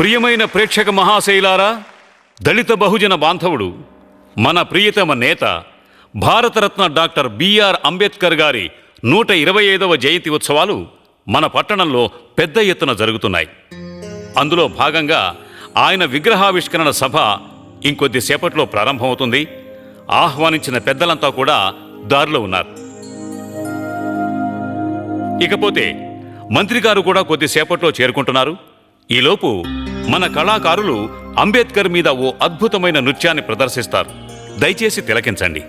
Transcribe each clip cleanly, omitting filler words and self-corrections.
ప్రియమైన ప్రేక్షక మహాశైలారా, దళిత బహుజన బాంధవుడు, మన ప్రియతమ నేత భారతరత్న డాక్టర్ బిఆర్ అంబేద్కర్ గారి 125వ జయంతి ఉత్సవాలు మన పట్టణంలో పెద్ద ఎత్తున జరుగుతున్నాయి. అందులో భాగంగా ఆయన విగ్రహావిష్కరణ సభ ఇంకొద్దిసేపట్లో ప్రారంభమవుతుంది. ఆహ్వానించిన పెద్దలంతా కూడా దారిలో ఉన్నారు. ఇకపోతే మంత్రి గారు కూడా కొద్దిసేపట్లో చేరుకుంటున్నారు. ఈలోపు మన కళాకారులు అంబేద్కర్ మీద ఓ అద్భుతమైన నృత్యాన్ని ప్రదర్శిస్తారు. దయచేసి తిలకించండి.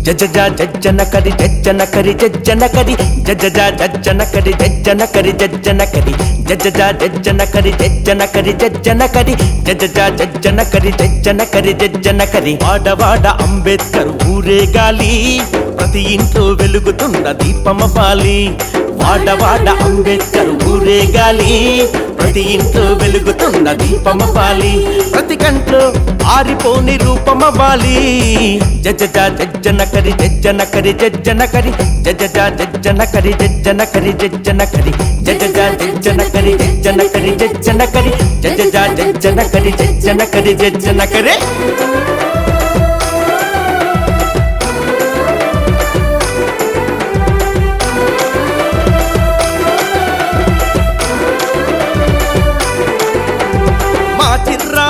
జజజా జజ్జన కరి జజ్జన కరి జజ్జన కరి జజజా జజ్జన కరి జజ్జన కరి జజ్జన కరి జజజా జజ్జన కరి జజ్జన కరి జజ్జన కరి జజజా జజ్జన కరి జజ్జన కరి జజ్జన కరి వాడవాడ అంబేద్కర్ ఊరేగాలి, ప్రతి ఇంట్లో వెలుగుతున్న దీపమవ్వాలి. వాడవాడ అంబేద్కర్ ఊరేగాలి, ప్రతి ఇంట్లో వెలుగుతున్న దీపమవ్వాలి. ప్రతి కంట్లో ఆరిపోని రూపమవ్వాలి. జజజా జజ్జన కరి జజ్జన కరి జజ్జన కరి జజజా జజ్జన కరి జజ్జన కరి జజ్జన కరి జజజా జజ్జన కరి జజ్జన కరి జజ్జన కరి జజజా జజ్జన కరి జజ్జన కరి జజ్జన కరి.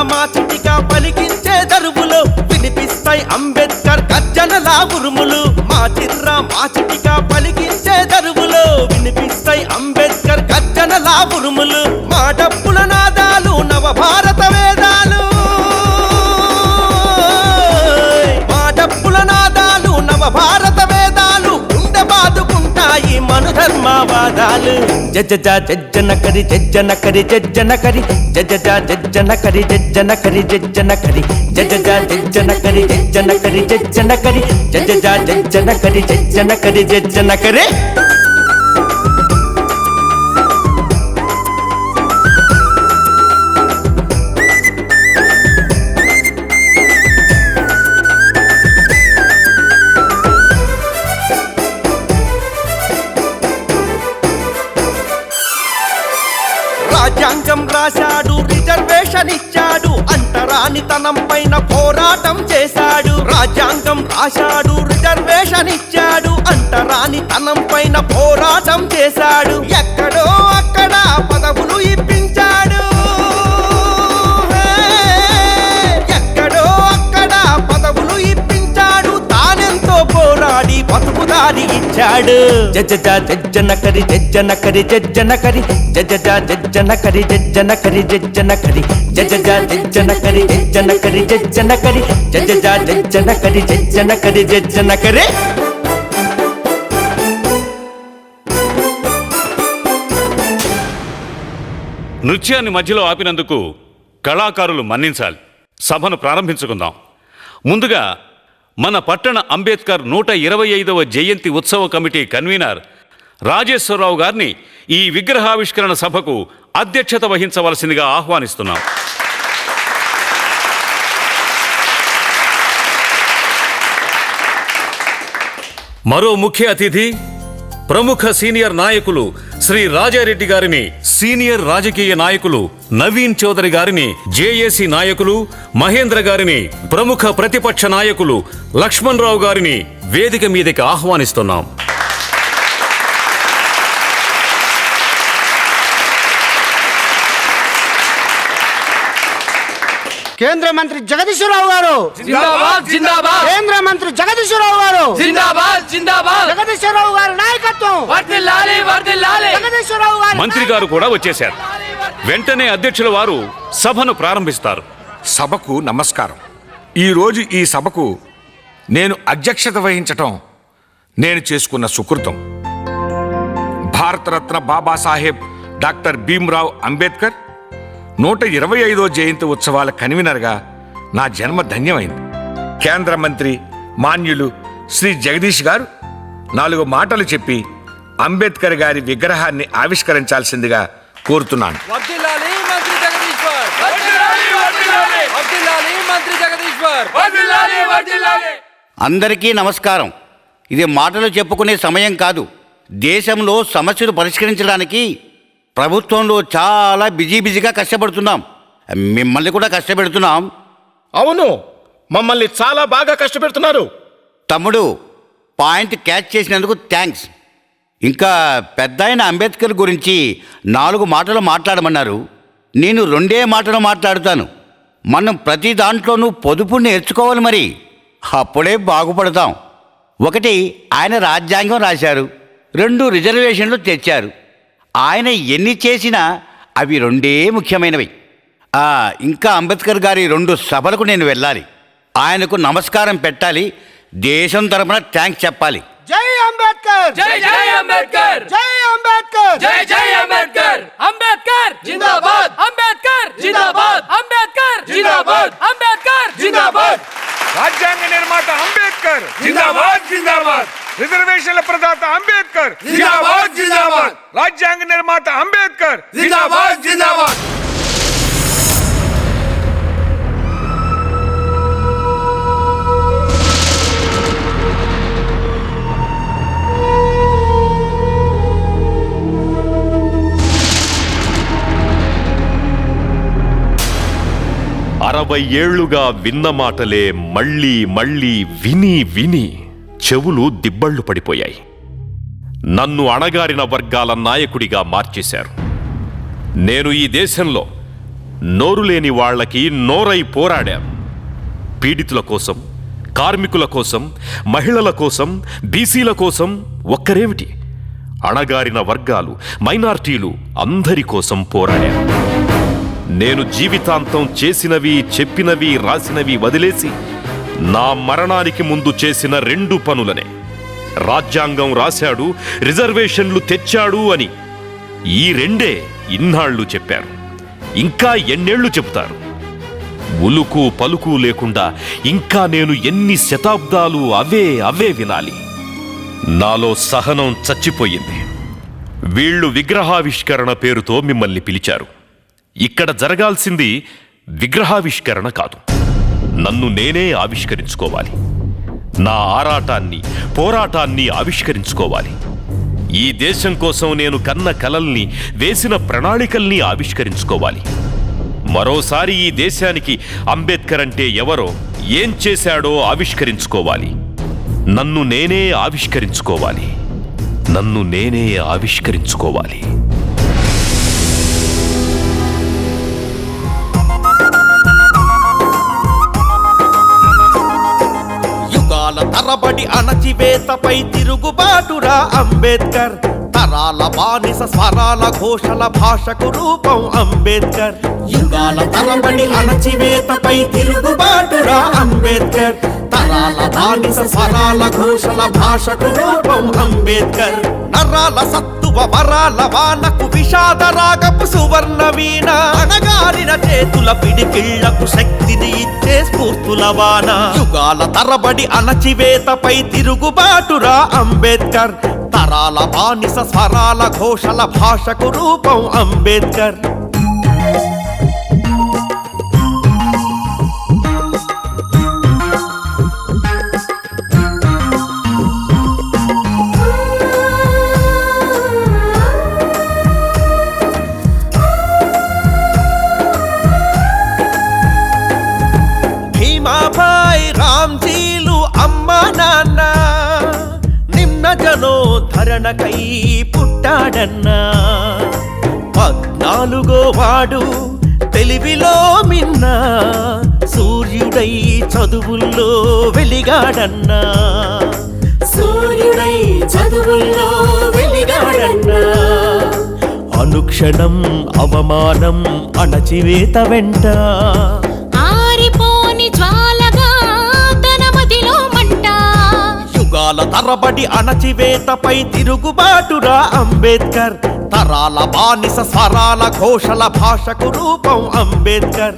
మా చిటిగా పలికించే దరువులో వినిపిస్తాయి అంబేద్కర్ గర్జనలా ఉరుములు. మా చిటిగా పలికించే దరువులో వినిపిస్తాయి అంబేద్కర్ గర్జనలా ఉరుములు. మా డప్పుల నాదాలు నవభారత వేదాలు, మా డప్పుల నాదాలు నవభారత వేదాలు, గుండె బాదుకుంటాయి మను ధర్మవాదాలు. జజజా జజ్జన కరి జజ్జన కరి జజ్జన కరి జజజా జజ్జన కరి జజ్జన కరి జజ్జన కరి జజజా జజ్జన కరి జజ్జన కరి జజ్జన కరి జజజా జజ్జన కరి జజ్జన కరి జజ్జన కరి. రాజ్యాంగం రాశాడు, రిజర్వేషన్ ఇచ్చాడు, అంటరానితనం పైన పోరాటం చేశాడు. రాజ్యాంగం రాశాడు, రిజర్వేషన్ ఇచ్చాడు, అంటరానితనం పైన పోరాటం చేశాడు. ఎక్కడో అక్కడ పదవులు ఇప్పించాడు, ఎక్కడో అక్కడ పదవులు ఇప్పించాడు. తానెంతో పోరాడి బతుకుదారి ఇచ్చాడు. జజజా జజ్జన కరి జజ్జన కరి జజ్జన కరి జజజా జజ్జన కరి జజ్జన కరి జజ్జన కరి జజజా జజ్జన కరి జజ్జన కరి జజ్జన కరి జజజా జజ్జన కరి జజ్జన కరి జజ్జన కరి. నృత్యాన్ని మధ్యలో ఆపినందుకు కళాకారులు మన్నించాలి. సభను ప్రారంభించుకుందాం. ముందుగా మన పట్టణ అంబేద్కర్ 125వ జయంతి ఉత్సవ కమిటీ కన్వీనర్ రాజేశ్వరరావు గారిని ఈ విగ్రహావిష్కరణ సభకు అధ్యక్షత వహించవలసిందిగా ఆహ్వానిస్తున్నాం. మరో ముఖ్య అతిథి ప్రముఖ సీనియర్ నాయకులు శ్రీ రాజారెడ్డి గారిని, సీనియర్ రాజకీయ నాయకులు నవీన్ చౌదరి గారిని, జేఏసీ నాయకులు మహేంద్ర గారిని, ప్రముఖ ప్రతిపక్ష నాయకులు లక్ష్మణ్ రావు గారిని వేదిక మీదకి ఆహ్వానిస్తున్నాం. కేంద్ర మంత్రి జగదీశ్వరరావు గారు జిందాబాద్ జిందాబాద్. కేంద్ర మంత్రి జగదీశ్వరరావు గారు జిందాబాద్ జిందాబాద్. జగదీశ్వరరావు గారి నాయకత్వం వర్ధిల్లాలి వర్ధిల్లాలి. జగదీశ్వరరావు గారి మంత్రి గారు కూడా వచ్చేశారు. వెంటనే అధ్యక్షుల వారు సభను ప్రారంభిస్తారు. సభకు నమస్కారం. ఈరోజు ఈ సభకు నేను అధ్యక్షత వహించటం నేను చేసుకున్న సుకృతం. భారతరత్న బాబాసాహెబ్ డాక్టర్ భీమ్రావ్ అంబేద్కర్ 125వ జయంతి ఉత్సవాల కన్వీనర్గా నా జన్మ ధన్యమైంది. కేంద్ర మంత్రి మాన్యులు శ్రీ జగదీష్ గారు 4 మాటలు చెప్పి అంబేద్కర్ గారి విగ్రహాన్ని ఆవిష్కరించాల్సిందిగా కోరుతున్నాను. వర్ధిల్లాలి మంత్రి జగదీశ్వర్. వర్ధిల్లాలి వర్ధిల్లాలి. వర్ధిల్లాలి మంత్రి జగదీశ్వర్. వర్ధిల్లాలి వర్ధిల్లాలి. అందరికీ నమస్కారం. ఇది మాటలు చెప్పుకునే సమయం కాదు. దేశంలో సమస్యలు పరిష్కరించడానికి ప్రభుత్వంలో చాలా బిజీగా కష్టపడుతున్నాం. మిమ్మల్ని కూడా కష్టపెడుతున్నాం. అవును, మమ్మల్ని చాలా బాగా కష్టపెడుతున్నారు. తమ్ముడు, పాయింట్ క్యాచ్ చేసినందుకు థ్యాంక్స్. ఇంకా పెద్దాయన అంబేద్కర్ గురించి 4 మాటలు మాట్లాడమన్నారు. నేను 2 మాటలు మాట్లాడుతాను. మనం ప్రతి దాంట్లోనూ పొదుపు నేర్చుకోవాలి, మరి అప్పుడే బాగుపడతాం. 1, ఆయన రాజ్యాంగం రాశారు. 2, రిజర్వేషన్లు తెచ్చారు. ఆయన ఎన్ని చేసినా అవి 2 ముఖ్యమైనవి. ఇంకా అంబేద్కర్ గారి 2 సభలకు నేను వెళ్ళాలి. ఆయనకు నమస్కారం పెట్టాలి. దేశం తరపున థ్యాంక్స్ చెప్పాలి. జై అంబేద్కర్. జై జై అంబేద్కర్. జై అంబేద్కర్. జై జై అంబేద్కర్. అంబేద్కర్ జిందాబాద్. అంబేద్కర్ జిందాబాద్. అంబేద్కర్ జిందాబాద్. అంబేద్కర్ జిందాబాద్. రాజ్యాంగ నిర్మాత అంబేద్కర్ జిందాబాద్ జిందాబాద్. రిజర్వేషన్ల ప్రదాత అంబేద్కర్ జిందాబాద్ జిందాబాద్. రాజ్యాంగ నిర్మాత అంబేద్కర్ జిందాబాద్ జిందాబాద్. అరవై ఏళ్లుగా విన్న మాటలే మళ్ళీ మళ్ళీ విని విని చెవులు దిబ్బళ్ళు పడిపోయాయి. నన్ను అణగారిన వర్గాల నాయకుడిగా మార్చేశారు. నేను ఈ దేశంలో నోరులేని వాళ్లకి నోరై పోరాడాను. పీడితుల కోసం, కార్మికుల కోసం, మహిళల కోసం, బీసీల కోసం ఒక్కరేమిటి, అణగారిన వర్గాలు, మైనార్టీలు అందరి కోసం పోరాడాను. నేను జీవితాంతం చేసినవి, చెప్పినవి, రాసినవి వదిలేసి నా మరణానికి ముందు చేసిన 2 పనులనే. రాజ్యాంగం రాశాడు, రిజర్వేషన్లు తెచ్చాడు అని ఈ 2 ఇన్నాళ్లు చెప్పారు. ఇంకా ఎన్నేళ్లు చెబుతారు? ఉలుకు పలుకు లేకుండా ఇంకా నేను ఎన్ని శతాబ్దాలు అవే వినాలి? నాలో సహనం చచ్చిపోయింది. వీళ్ళు విగ్రహావిష్కరణ పేరుతో మిమ్మల్ని పిలిచారు. ఇక్కడ జరగాల్సింది విగ్రహావిష్కరణ కాదు, నన్ను నేనే ఆవిష్కరించుకోవాలి. నా ఆరాటాన్ని, పోరాటాన్ని ఆవిష్కరించుకోవాలి. ఈ దేశం కోసం నేను కన్న కలల్ని, వేసిన ప్రణాళికల్ని ఆవిష్కరించుకోవాలి. మరోసారి ఈ దేశానికి అంబేద్కర్ అంటే ఎవరో, ఏం చేశాడో ఆవిష్కరించుకోవాలి. నన్ను నేనే ఆవిష్కరించుకోవాలి. నన్ను నేనే ఆవిష్కరించుకోవాలి. తరబడి అణచివేతపై తిరుగుబాటురా అంబేద్కర్. తరాల బానిస స్వరాల ఘోషల భాషకు రూపం అంబేద్కర్. యుగాల తరబడి అణచివేతపై తిరుగుబాటురా అంబేద్కర్. తరాల బానిస స్వరాల ఘోషల భాషకు రూపం అంబేద్కర్. నరాల సత్తువ వరాల వానకు విషాద రాగపు సువర్ణ వీణ. అణగారిన చేతుల పిడికిళ్లకు శక్తిని ఇచ్చే స్ఫూర్తుల వాన. యుగాల తరబడి అణచివేతపై తిరుగుబాటురా అంబేద్కర్. తరాల బానిస స్వరాల ఘోషల భాషకు రూపం అంబేద్కర్. భీమాభాయ్, రామ్జీలు అమ్మ నాన్న నిమ్న జనోద్ధరణకై పుట్టాడన్నా. 14వ వాడు తెలివిలో మిన్న, సూర్యుడై చదువుల్లో వెలిగాడన్నా. సూర్యుడై చదువుల్లో వెలిగాడన్నా. అనుక్షణం అవమానం అణచివేత వెంట. ఆరిపోని జ్వాలగా తన మదిలో మంట. యుగాల తరబడి అణచివేతపై తిరుగుబాటురా అంబేద్కర్. తరాల బానిస స్వరాల ఘోషల భాషకు రూపం అంబేద్కర్.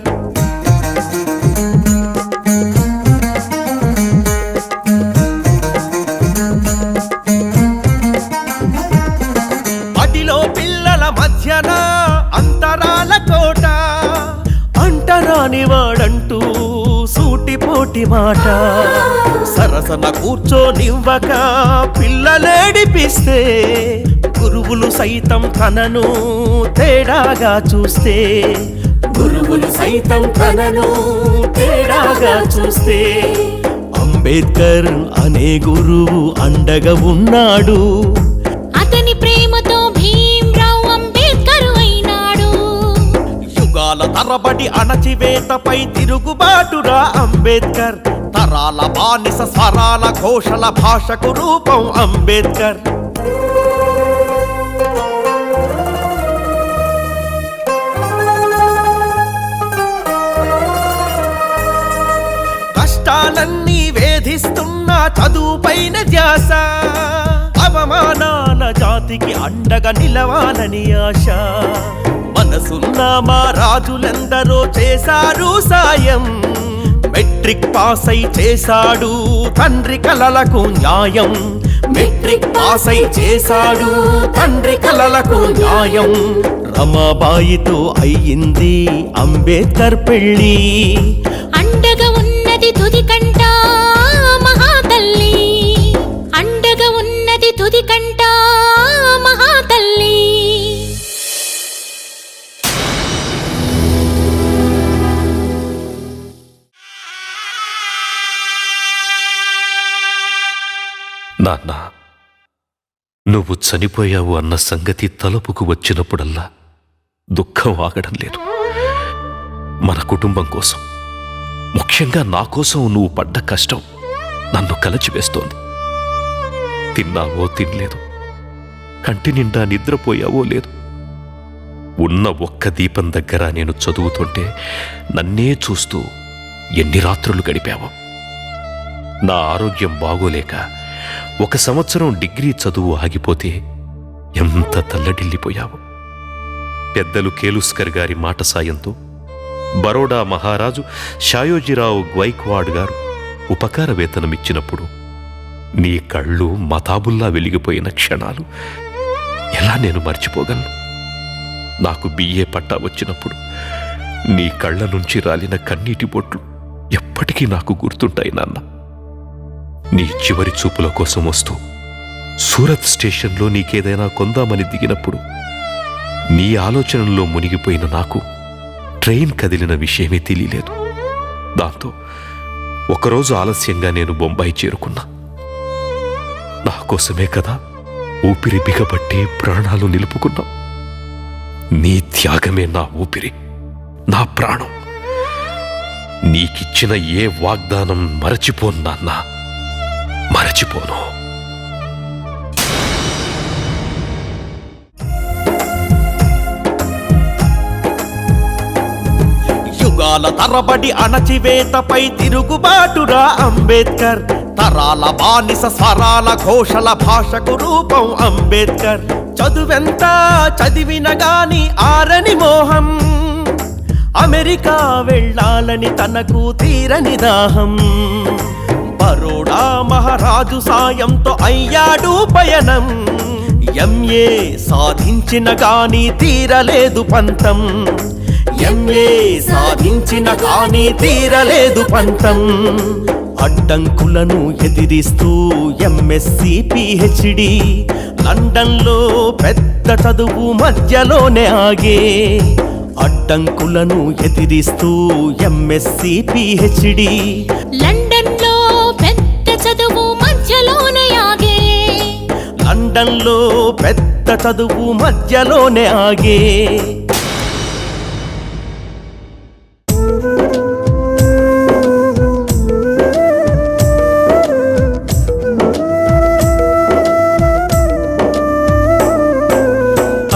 మధ్యన అంతరాల కోట అంటరాని వాడంటూ సూటిపోటి మాట సరసన కూర్చోనివ్వక పిల్లలేడిపిస్తే గురువులు సైతం తనను తేడాగా చూస్తే గురువులు సైతం తనను తేడాగా చూస్తే అంబేద్కర్ అనే గురువు అండగా ఉన్నాడు. అతని ప్రేమతో భీమ్రావ్ అంబేద్కర్ అయినాడు. యుగాల తరబడి అణచివేతపై తిరుగుబాటురా అంబేద్కర్. తరాల బానిస స్వరాల ఘోషల భాషకు రూపం అంబేద్కర్. కష్టాలన్నీ వేధిస్తున్న చదువుపైన ధ్యాస అవమానాల జాతికి అండగా నిలవాలని ఆశ మనసున్న మా రాజులెందరో చేశారు సాయం. మెట్రిక్ పాస్ అయి చేశాడు తండ్రి కలలకు న్యాయం. మెట్రిక్ పాస్ అయి చేశాడు తండ్రి కలలకు న్యాయం. రమాబాయితో అయ్యింది అంబేద్కర్ పెళ్ళి. అండగా ఉన్నది తుది కంట మహాతల్లి. అండగా ఉన్నది తుది కంట మహాతల్లి. నాన్న, నువ్వు చనిపోయావు అన్న సంగతి తలుపుకు వచ్చినప్పుడల్లా దుఃఖం ఆగడం లేదు. మన కుటుంబం కోసం, ముఖ్యంగా నా కోసం నువ్వు పడ్డ కష్టం నన్ను కలచివేస్తోంది. తిన్నావో తినలేదు, కంటి నిండా నిద్రపోయావో లేదు. ఉన్న ఒక్క దీపం దగ్గర నేను చదువుతుంటే నన్నే చూస్తూ ఎన్ని రాత్రులు గడిపావో. నా ఆరోగ్యం బాగోలేక 1 సంవత్సరం డిగ్రీ చదువు ఆగిపోతే ఎంత తల్లడిల్లిపోయావు. పెద్దలు కేలుస్కర్ గారి మాట సాయంతో బరోడా మహారాజు షాయోజీరావు గ్వైక్వాడ్ గారు ఉపకార వేతనమిచ్చినప్పుడు నీ కళ్ళు మతాబుల్లా వెలిగిపోయిన క్షణాలు ఎలా నేను మర్చిపోగలను? నాకు బిఏ పట్టా వచ్చినప్పుడు నీ కళ్ళ నుంచి రాలిన కన్నీటి బొట్లు ఎప్పటికీ నాకు గుర్తుంటాయి నాన్న. నీ చివరి చూపుల కోసం వస్తూ సూరత్ స్టేషన్లో నీకేదైనా కొందామని దిగినప్పుడు నీ ఆలోచనల్లో మునిగిపోయిన నాకు ట్రైన్ కదిలిన విషయమే తెలియలేదు. దాంతో ఒకరోజు ఆలస్యంగా నేను బొంబాయి చేరుకున్నా. నా కోసమే కదా ఊపిరి బిగబట్టి ప్రాణాలు నిలుపుకున్నా. నీ త్యాగమే నా ఊపిరి, నా ప్రాణం. నీకిచ్చిన ఏ వాగ్దానం మరచిపోను నాన్న, మరచిపోను. యుగాల తరబడి అణచివేతపై తిరుగుబాటురా అంబేద్కర్. తరాల బానిస స్వరాల ఘోషల భాషకు రూపం అంబేద్కర్. చదువెంత చదివిన గాని ఆరని మోహం, అమెరికా వెళ్ళాలని తనకు తీరని దాహం. బరోడా మహారాజు సాయంతో అయ్యాడు పయనం. ఎంఏ సాధించిన గాని తీరలేదు పంతం. ఎంఏ సాధించిన కానీ తీరలేదు పంతం. అడ్డంకులను ఎదిరిస్తూ ఎంఎస్సి పిహెచ్డి లండన్లో పెద్ద చదువు మధ్యలోనే ఆగే. అడ్డంకులను ఎదిరిస్తూ ఎంఎస్సి పిహెచ్డి లండన్లో పెద్ద చదువు మధ్యలోనే ఆగే. లండన్లో పెద్ద చదువు మధ్యలోనే ఆగే.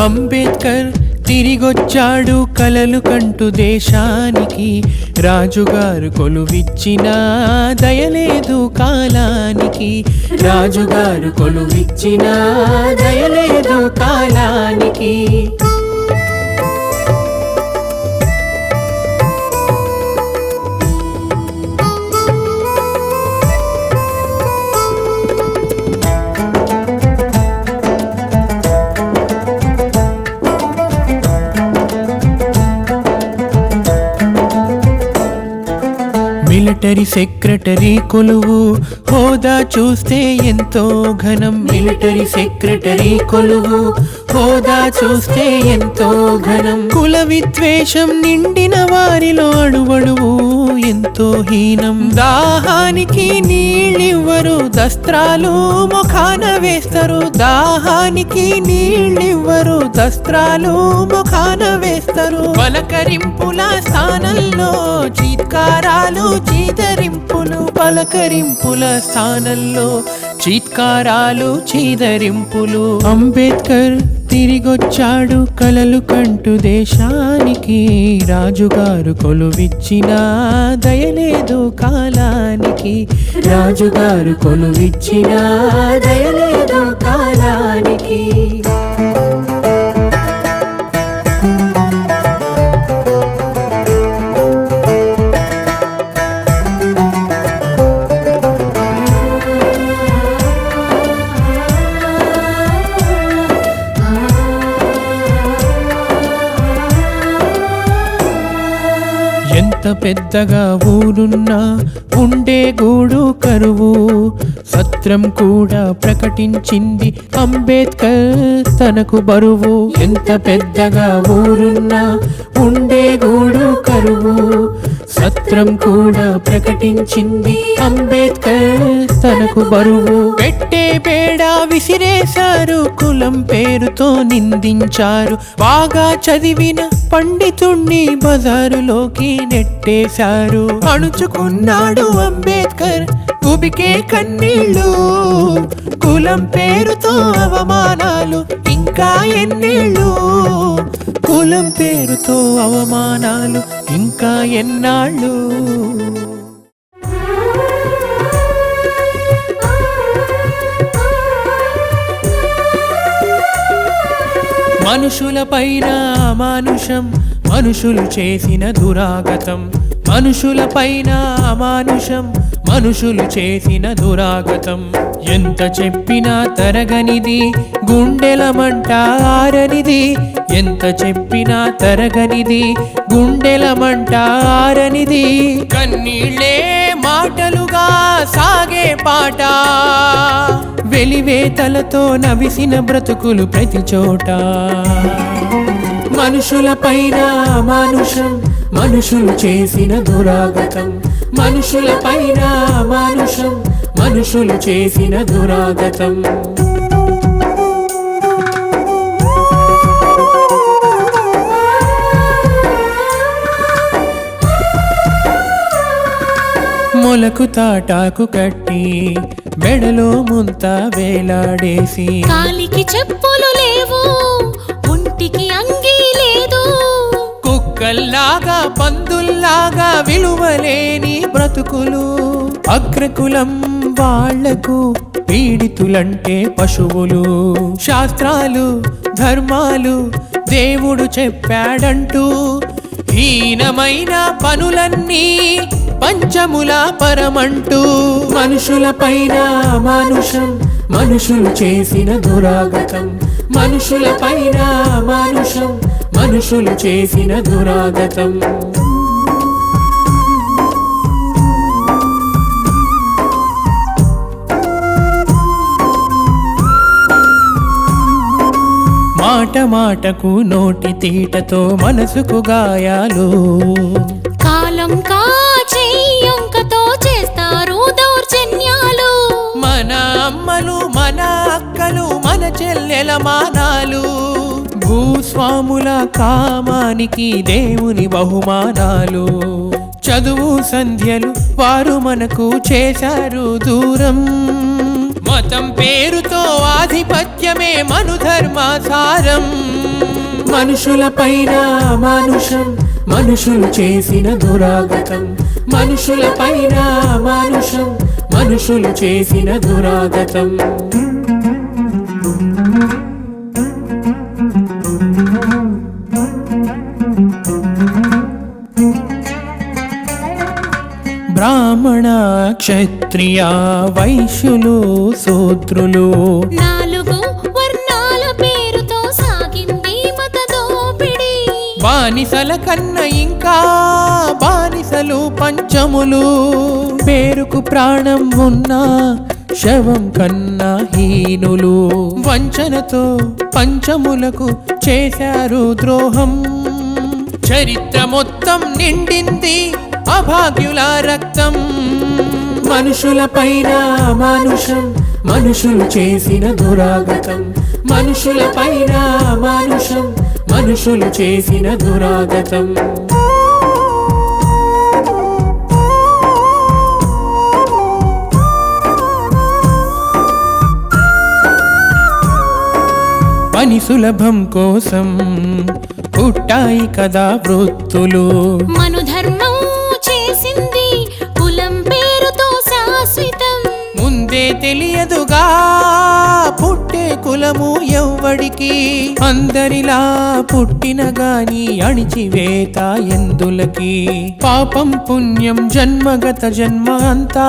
అంబేద్కర్ తిరిగొచ్చాడు కలలు కంటూ దేశానికి. రాజుగారు కొలువిచ్చిన దయలేదు కాలానికి. రాజుగారు కొలువిచ్చిన దయలేదు కాలానికి. మిలిటరీ సెక్రటరీ కొలువు హోదా చూస్తే ఎంతో ఘనం మిలిటరీ సెక్రటరీ కొలువు హోదా చూస్తే ఎంతో ఘనం కుల విద్వేషం నిండిన వారిలో అడువడువు ఎంతో హీనం దాహానికి నీళ్ళివ్వరు దస్త్రాలు ముఖాన వేస్తారు దాహానికి నీళ్ళివ్వరు దస్త్రాలు ముఖాన వేస్తారు పలకరింపుల స్థానంలో చీత్కారాలు చీదరింపులు పలకరింపుల స్థానంలో చీత్కారాలు చీదరింపులు అంబేద్కర్ తిరిగొచ్చాడు కలలు కంటూ దేశానికి రాజుగారు కొలువిచ్చిన దయలేదు కాలానికి రాజుగారు కొలువిచ్చిన దయలేదు కాలానికి ఎంత పెద్దగా ఊరున్నా ఉండే గూడు కరువు సత్రం కూడా ప్రకటించింది అంబేద్కర్ తనకు బరువు ఎంత పెద్దగా ఊరున్నా ఉండే గూడు కరువు సత్రం కూడా ప్రకటించింది అంబేద్కర్ తనకు బరువు పెట్టే బేడా విసిరేశారు కులం పేరుతో నిందించారు బాగా చదివిన పండితుణ్ణి బజారులోకి నెట్టేశారు అణుచుకున్నాడు అంబేద్కర్ ఉబికే కన్నీళ్ళు కులం పేరుతో అవమానాలు ఇంకా ఎన్నేళ్ళు కులం పేరుతో అవమానాలు ఇంకా ఎన్నాళ్ళు మనుషులపైన అమానుషం మనుషులు చేసిన దురాగతం మనుషులపైన అమానుషం మనుషులు చేసిన దురాగతం ఎంత చెప్పినా తరగనిది గుండెల మంట ఆరనిది ఎంత చెప్పినా తరగనిది గుండెల మంట ఆరనిది కన్నీళ్ళే మాటలుగా సాగే పాట వెలివేతలతో నవిసిన బ్రతుకులు ప్రతి చోట మనుషులపైన అమానుషం మనుషులు చేసిన దురాగతం మనుషులపైన అమానుషం మనుషులు చేసిన దురాగతం మొలకు తాటాకు కట్టి మెడలో ముంత వేలాడేసి కాలికి చెప్పులు లేవు ఒంటికి అంగీ లేదు కుక్కల్లాగా పందుల్లాగా విలువలేని బ్రతుకులు అగ్రకులం వాళ్లకు పీడితులంటే పశువులు శాస్త్రాలు ధర్మాలు దేవుడు చెప్పాడంటూ హీనమైన పనులన్నీ పంచముల పరమంటూ మనుషులపైన అమానుషం మనుషులు చేసిన దురాగతం మనుషులపైన అమానుషం మనుషులు చేసిన దురాగతం మాట మాటకు నోటి తీటతో మనసుకు గాయాలు కాలం కాచెయ్యంకతో చేస్తారు దౌర్జన్యాలు మన అమ్మలు మన అక్కలు మన చెల్లెల మానాలు భూస్వాముల కామానికి దేవుని బహుమానాలు చదువు సంధ్యలు వారు మనకు చేశారు దూరం మతం పేరుతో ఆధిపత్యమే మనుధర్మాసారం మనుషులపైన అమానుషం మనుషులు చేసిన దురాగతం మనుషులపైన అమానుషం మనుషులు చేసిన దురాగతం బ్రాహ్మణ క్షత్రియ వైశ్యులు శూద్రులు నాలుగు వర్ణాల పేరుతో సాగింది మత దోపిడి బానిసల కన్న ఇంకా బానిసలు పంచములు, పేరుకు ప్రాణం ఉన్న శవం కన్నా హీనులు, వంచనతో పంచములకు చేశారు ద్రోహం. చరిత్ర మొత్తం నిండింది అభాగ్యుల రక్తం. మనుషులపైన మానుషం, మనుషులు చేసిన దురాగతం. మనుషులపైన మానుషం, మనుషులు చేసిన దురాగతం. పని సులభం కోసం పుట్టాయి కదా వృత్తులు. మనుధర్మం చేసింది కులం పేరుతో శాశ్వతం. ముందే తెలియదుగా పుట్టే కులము ఎవ్వడికి, అందరిలా పుట్టిన గాని అణిచివేత ఎందులకి. పాపం పుణ్యం జన్మగత జన్మ అంతా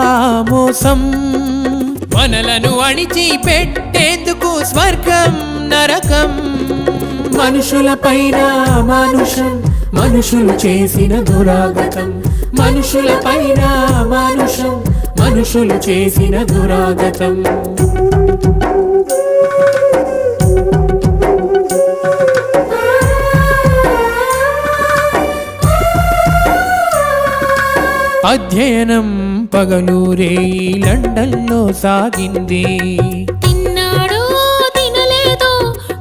మోసం, మనలను అణిచి పెట్టేందుకు స్వర్గం నరకం. మనుషులపైన మానుషం, మనుషులు చేసిన దురాగతం. మనుషులపైన మానుషం, మనుషులు చేసిన దురాగతం. అధ్యయనం పగలూరే లండన్లో సాగింది. తిన్నాడో తినలేదో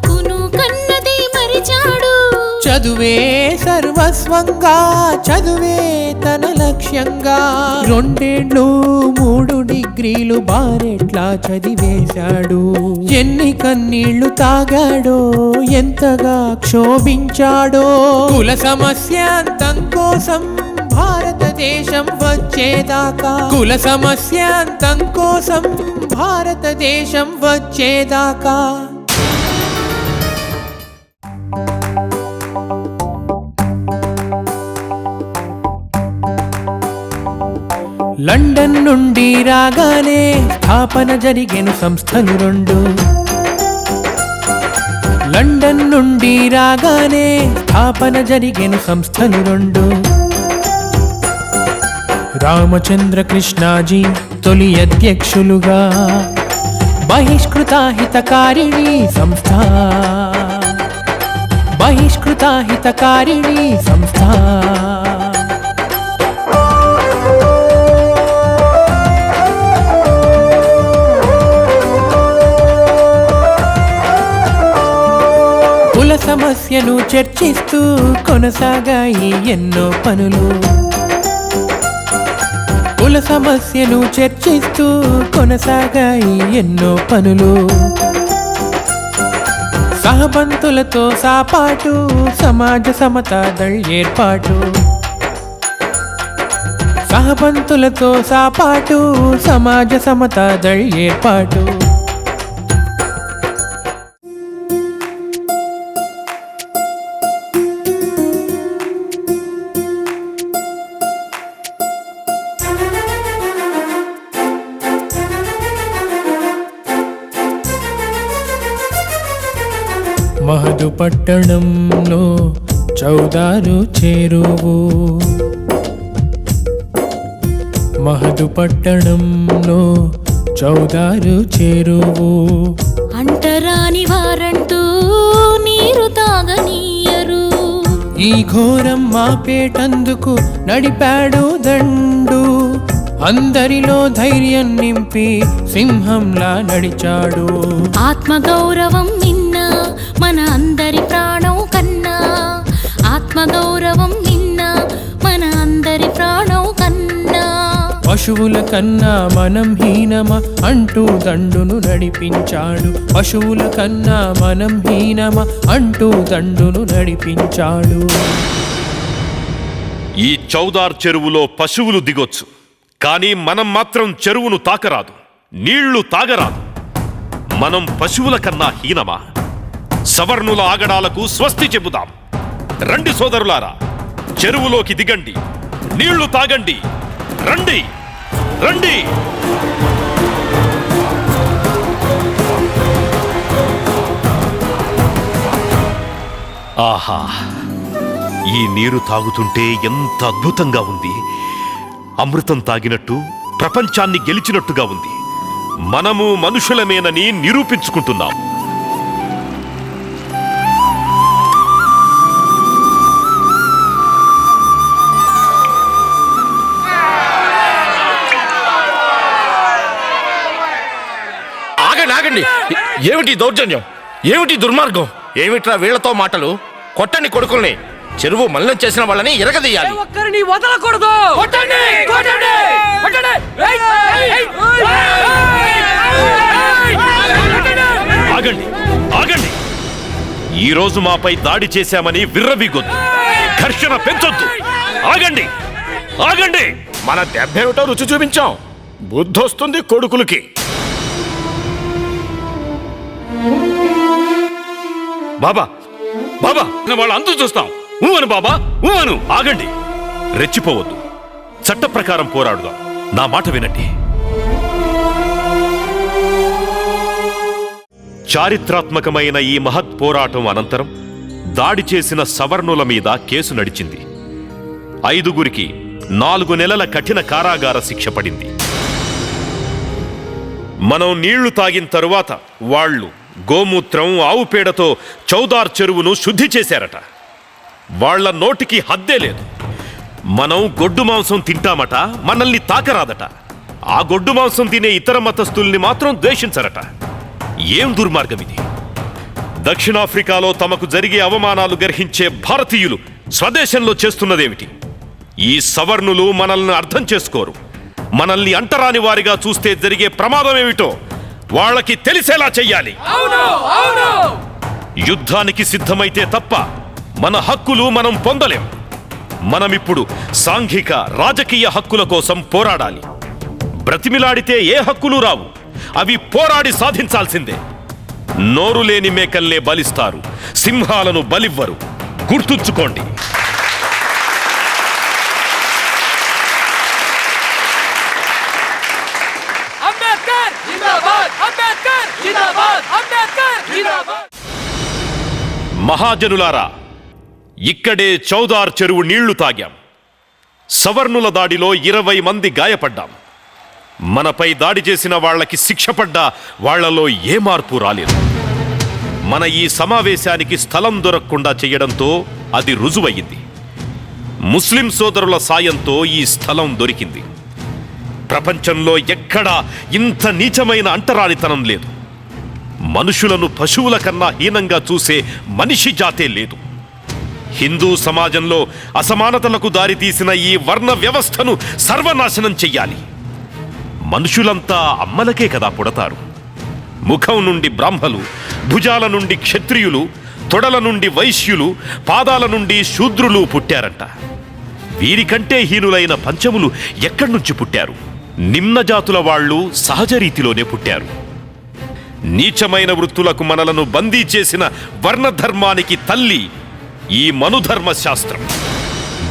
కును కన్నది మరిచాడు. చదువే సర్వస్వంగా, చదువే తన లక్ష్యంగా 2 ఏళ్ళు 3 డిగ్రీలు బారెట్లా చదివేశాడు. ఎన్ని కన్నీళ్లు తాగాడో, ఎంతగా క్షోభించాడో. కుల సమస్య అంతం కోసం భారతదేశం వచ్చేదాకా, కుల సమస్య అంతం కోసం భారతదేశం వచ్చేదాకా. లండన్ నుండి రాగానే స్థాపన జరిగెను సంస్థలు 2. లండన్ నుండి రాగానే స్థాపన జరిగెను సంస్థలు 2. రామచంద్ర కృష్ణాజీ తొలి అధ్యక్షులుగా, బహిష్కృత హితకారిణి సంస్థ, బహిష్కృత హితకారిణి సంస్థ. కుల సమస్యను చర్చిస్తూ కొనసాగాయి ఎన్నో పనులు. కుల సమస్యను చర్చిస్తూ కొనసాగాయి ఎన్నో పనులు. సహబంతులతో సాపాటు సమాజ సమతా దళ్ ఏర్పాటు. సహబంతులతో సాపాటు సమాజ సమతా దళ్ ఏర్పాటు. మహదు పట్టణంలో చౌదారు చేరువు. మహదు పట్టణంలో చౌదారు చేరువు. అంటరాని వారంటూ నీరు తాగనీయరు. ఈ ఘోరం మాపేటందుకు నడిపాడు దండు. అందరిలో ధైర్యం నింపి సింహంలా నడిచాడు. ఆత్మగౌరవం నిన్నా మన అందరి ప్రాణం కన్నా. ఆత్మగౌరవం నిన్నా మన అందరి ప్రాణం కన్నా. పశువుల కన్నా మనం హీనమా అంటూ దండును నడిపించాడు. పశువుల కన్నా మనం హీనమా అంటూ దండును నడిపించాడు. ఈ చౌదార్ చెరువులో పశువులు దిగొచ్చు, కానీ మనం మాత్రం చెరువును తాకరాదు, నీళ్లు తాగరాదు. మనం పశువుల కన్నా హీనమా? సవర్ణుల ఆగడాలకు స్వస్తి చెబుదాం. రండి సోదరులారా, చెరువులోకి దిగండి, నీళ్లు తాగండి. రండి రండి. ఆహా, ఈ నీరు తాగుతుంటే ఎంత అద్భుతంగా ఉంది. అమృతం తాగినట్టు, ప్రపంచాన్ని గెలిచినట్టుగా ఉంది. మనము మనుషులమేనని నిరూపించుకుంటున్నాం. ఆగండి. ఏమిటి దౌర్జన్యం? ఏమిటి దుర్మార్గం? ఏమిట్రా వీళ్లతో మాటలు? కొట్టండి కొడుకుల్ని. చెరువు మలినం చేసిన వాళ్ళని ఎరగదీయాలి. ఒక్కరిని వదలకూడదు. కొట్టండి కొట్టండి కొట్టండి. ఆగండి ఆగండి. ఈ రోజు మాపై దాడి చేశామని విర్రవీగొద్దు. ఘర్షణ పెంచొద్దు. ఆగండి ఆగండి. మన దెబ్బేమిటో రుచి చూపించాం. బుద్ధొస్తుంది కొడుకులకి. బాబా బాబా వాళ్ళు అంతు చూస్తాం. ఊను బాబా ఊను. ఆగండి. రెచ్చిపోవద్దు. చట్ట ప్రకారం పోరాడుదాం. నా మాట వినండి. చారిత్రాత్మకమైన ఈ మహత్ పోరాటం అనంతరం దాడి చేసిన సవర్ణుల మీద కేసు నడిచింది. 5గురికి 4 నెలల కఠిన కారాగార శిక్ష పడింది. మనం నీళ్లు తాగిన తరువాత వాళ్ళు గోమూత్రం, ఆవు పేడతో చౌదార్ చెరువును శుద్ధి చేశారట. వాళ్ల నోటికి హద్దే లేదు. మనం గొడ్డు మాంసం తింటామట, మనల్ని తాకరాదట. ఆ గొడ్డు మాంసం తినే ఇతర మతస్థుల్ని మాత్రం ద్వేషించరట. ఏం దుర్మార్గం ఇది! దక్షిణాఫ్రికాలో తమకు జరిగే అవమానాలు గ్రహించే భారతీయులు స్వదేశంలో చేస్తున్నదేమిటి? ఈ సవర్ణులు మనల్ని అర్థం చేసుకోరు. మనల్ని అంటరాని వారిగా చూస్తే జరిగే ప్రమాదమేమిటో వాళ్ళకి తెలిసేలా చెయ్యాలి. యుద్ధానికి సిద్ధమైతే తప్ప మన హక్కులు మనం పొందలేం. మనమిప్పుడు సాంఘిక, రాజకీయ హక్కుల కోసం పోరాడాలి. బ్రతిమిలాడితే ఏ హక్కులు రావు. అవి పోరాడి సాధించాల్సిందే. నోరు లేని మేకల్నే బలిస్తారు, సింహాలను బలివ్వరు. గుర్తుంచుకోండి. అంబేద్కర్ జిందాబాద్. అంబేద్కర్ జిందాబాద్. అంబేద్కర్ జిందాబాద్. మహాజనులారా, ఇక్కడే చౌదార్ చెరువు నీళ్లు తాగాం. సవర్ణుల దాడిలో 20 మంది గాయపడ్డాం. మనపై దాడి చేసిన వాళ్లకి శిక్ష పడ్డా వాళ్లలో ఏ మార్పు రాలేదు. మన ఈ సమావేశానికి స్థలం దొరకకుండా చేయడంతో అది రుజువయ్యింది. ముస్లిం సోదరుల సాయంతో ఈ స్థలం దొరికింది. ప్రపంచంలో ఎక్కడా ఇంత నీచమైన అంటరానితనం లేదు. మనుషులను పశువుల కన్నా హీనంగా చూసే మనిషి జాతే లేదు. హిందూ సమాజంలో అసమానతలకు దారితీసిన ఈ వర్ణ వ్యవస్థను సర్వనాశనం చెయ్యాలి. మనుషులంతా అమ్మలకే కదా పుడతారు. ముఖం నుండి బ్రాహ్మలు, భుజాల నుండి క్షత్రియులు, తొడల నుండి వైశ్యులు, పాదాల నుండి శూద్రులు పుట్టారంట. వీరికంటే హీనులైన పంచములు ఎక్కడి నుంచి పుట్టారు? నిమ్న జాతుల వాళ్ళు సహజ రీతిలోనే పుట్టారు. నీచమైన వృత్తులకు మనలను బందీ చేసిన వర్ణధర్మానికి తల్లి ఈ మనుధర్మ శాస్త్రం.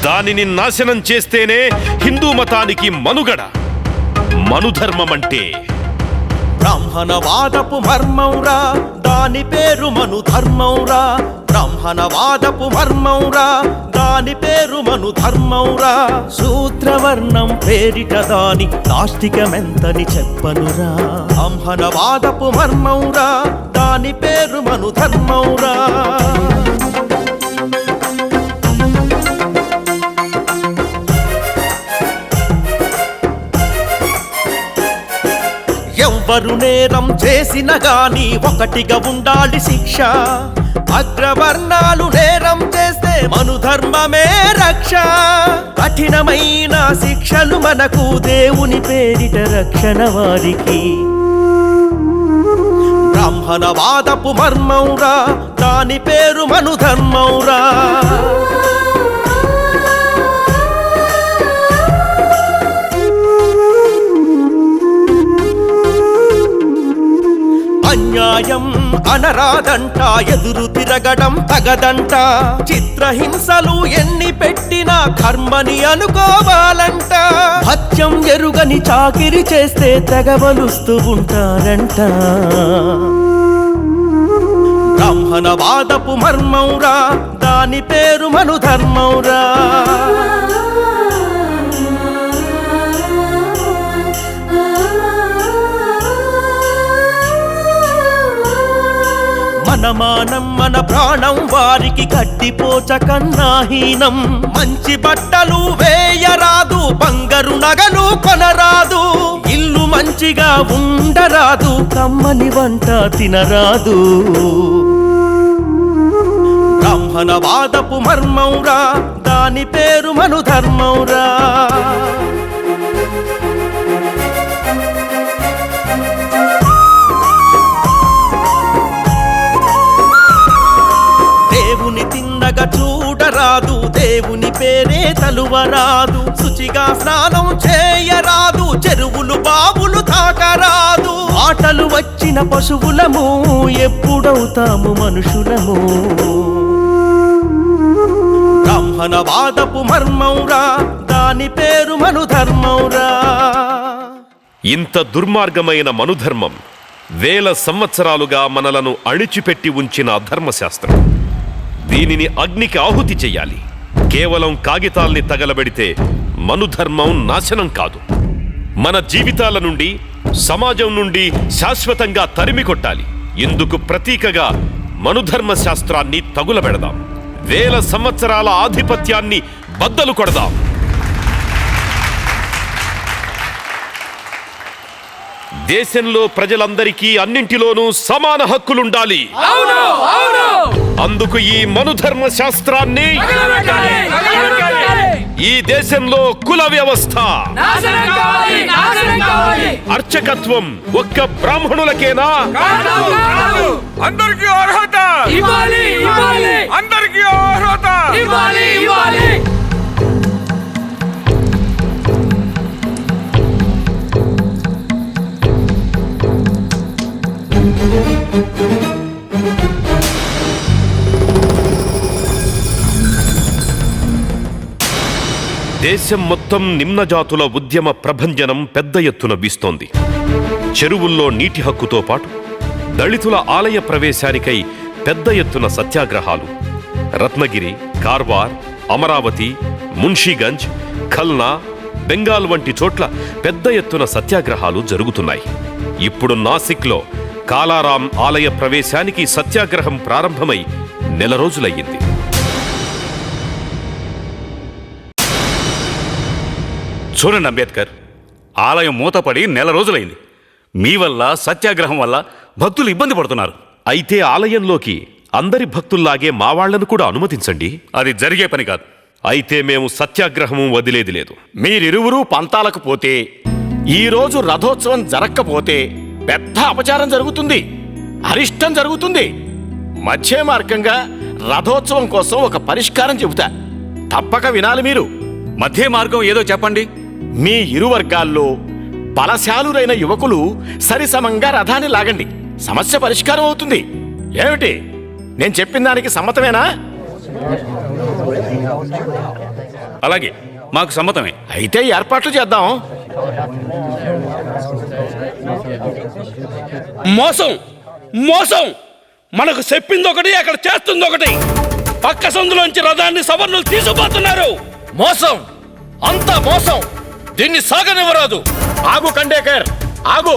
దానిని నాశనం చేస్తేనే హిందూ మతానికి మనుగడ. మనుధర్మమంటే బ్రాహ్మణవాదపు మర్మౌరా, దాని పేరు మనుధర్మౌరా. బ్రాహ్మణవాదపు మర్మౌరా, దాని పేరు మనుధర్మౌరా. శూద్రవర్ణం పేరిట దాని నాస్తికమెంతని చెప్పనురా. బ్రాహ్మణవాదపు మర్మౌరా, దాని పేరు మనుధర్మౌరా. ఎవ్వరు నేరం చేసిన గాని ఒకటిగా ఉండాలి శిక్ష. అగ్రవర్ణాలు నేరం చేస్తే మనుధర్మమే రక్ష. కఠినమైన శిక్షలు మనకు దేవుని పేరిట రక్షణ వారికి. బ్రాహ్మణవాదపు మర్మౌరా, దాని పేరు మనుధర్మౌరా. అన్యాయం అనరాదంట, ఎదురు తిరగడం తగదంట. చిత్రహింసలు ఎన్ని పెట్టినా కర్మని అనుకోవాలంట. హత్యం ఎరుగని చాకిరి చేస్తే తెగబలుస్తూ ఉంటారంట. బ్రాహ్మణవాదపు మర్మౌరా దాని పేరు మనుధర్మౌరా మన మానం మన ప్రాణం వారికి గడ్డిపోచ కన్నాహీనం మంచి బట్టలు వేయరాదు బంగారు నగలు కొనరాదు ఇల్లు మంచిగా ఉండరాదు కమ్మని వంట తినరాదు బ్రాహ్మణవాదపు మర్మౌరా దాని పేరు మనుధర్మౌరా దేవుని తిన్నగా చూడరాదు దేవుని పేరే తలువరాదు శుచిగా స్నానం చేయరాదు చెరువులు బావులు తాకరాదు ఆటలు వచ్చిన పశువులము ఎప్పుడవుతాము మనుషులము బ్రాహ్మణవాదపు మర్మౌరా దాని పేరు మనుధర్మౌరా ఇంత దుర్మార్గమైన మనుధర్మం వేల సంవత్సరాలుగా మనలను అణిచిపెట్టి ఉంచిన అధర్మశాస్త్రం. దీనిని అగ్నికి ఆహుతి చెయ్యాలి. కేవలం కాగితాల్ని తగలబెడితే మనుధర్మం నాశనం కాదు, మన జీవితాల నుండి సమాజం నుండి శాశ్వతంగా తరిమి కొట్టాలి. ఇందుకు ప్రతీకగా మనుధర్మ శాస్త్రాన్ని తగులబెడదాం. వేల సంవత్సరాల ఆధిపత్యాన్ని బద్దలు కొడదాం. దేశంలో ప్రజలందరికీ అన్నింటిలోనూ సమాన హక్కులుండాలి. అందుకు ఈ మనుధర్మ శాస్త్రాన్ని, ఈ దేశంలో కుల వ్యవస్థ, అర్చకత్వం ఒక్క బ్రాహ్మణులకేనా? అందరికీ అర్హత, అందరికీ అర్హత. దేశం మొత్తం నిమ్నజాతుల ఉద్యమ ప్రభంజనం పెద్ద ఎత్తున వీస్తోంది. చెరువుల్లో నీటి హక్కుతో పాటు దళితుల ఆలయ ప్రవేశానికై పెద్ద ఎత్తున సత్యాగ్రహాలు రత్నగిరి, కార్వార్, అమరావతి, మున్షీగంజ్, ఖల్నా, బెంగాల్ వంటి చోట్ల పెద్ద ఎత్తున సత్యాగ్రహాలు జరుగుతున్నాయి. ఇప్పుడు నాసిక్లో కాలారాం ఆలయ ప్రవేశానికి సత్యాగ్రహం ప్రారంభమై నెల రోజులయ్యింది. చూడండి అంబేద్కర్, ఆలయం మూతపడి నెల రోజులైంది. మీ వల్ల సత్యాగ్రహం వల్ల భక్తులు ఇబ్బంది పడుతున్నారు. అయితే ఆలయంలోకి అందరి భక్తుల్లాగే మా వాళ్లను కూడా అనుమతించండి. అది జరిగే పని కాదు. అయితే మేము సత్యాగ్రహము వదిలేది లేదు. మీరిరువురూ పంతాలకు పోతే, ఈరోజు రథోత్సవం జరక్కపోతే పెద్ద అపచారం జరుగుతుంది, అరిష్టం జరుగుతుంది. మధ్య మార్గంగా రథోత్సవం కోసం ఒక పరిష్కారం చెబుతా, తప్పక వినాలి మీరు. మధ్య మార్గం ఏదో చెప్పండి. మీ ఇరు వర్గాల్లో బలశాలురైన యువకులు సరిసమంగా రథాన్ని లాగండి, సమస్య పరిష్కారం అవుతుంది. ఏమిటి, నేను చెప్పిన దానికి సమ్మతమేనా? అలాగే, మాకు సమ్మతమే. అయితే ఏర్పాట్లు చేద్దాం. మోసం మోసం, మనకు చెప్పింది ఒకటి, అక్కడ చేస్తుంది ఒకటి. పక్క సందులోంచి రథాన్ని సవర్ణులు తీసుకుపోతున్నారు. మోసం, అంతా మోసం, దీన్ని సాగనివ్వరాదు. ఆగు కండేకర్, ఆగు,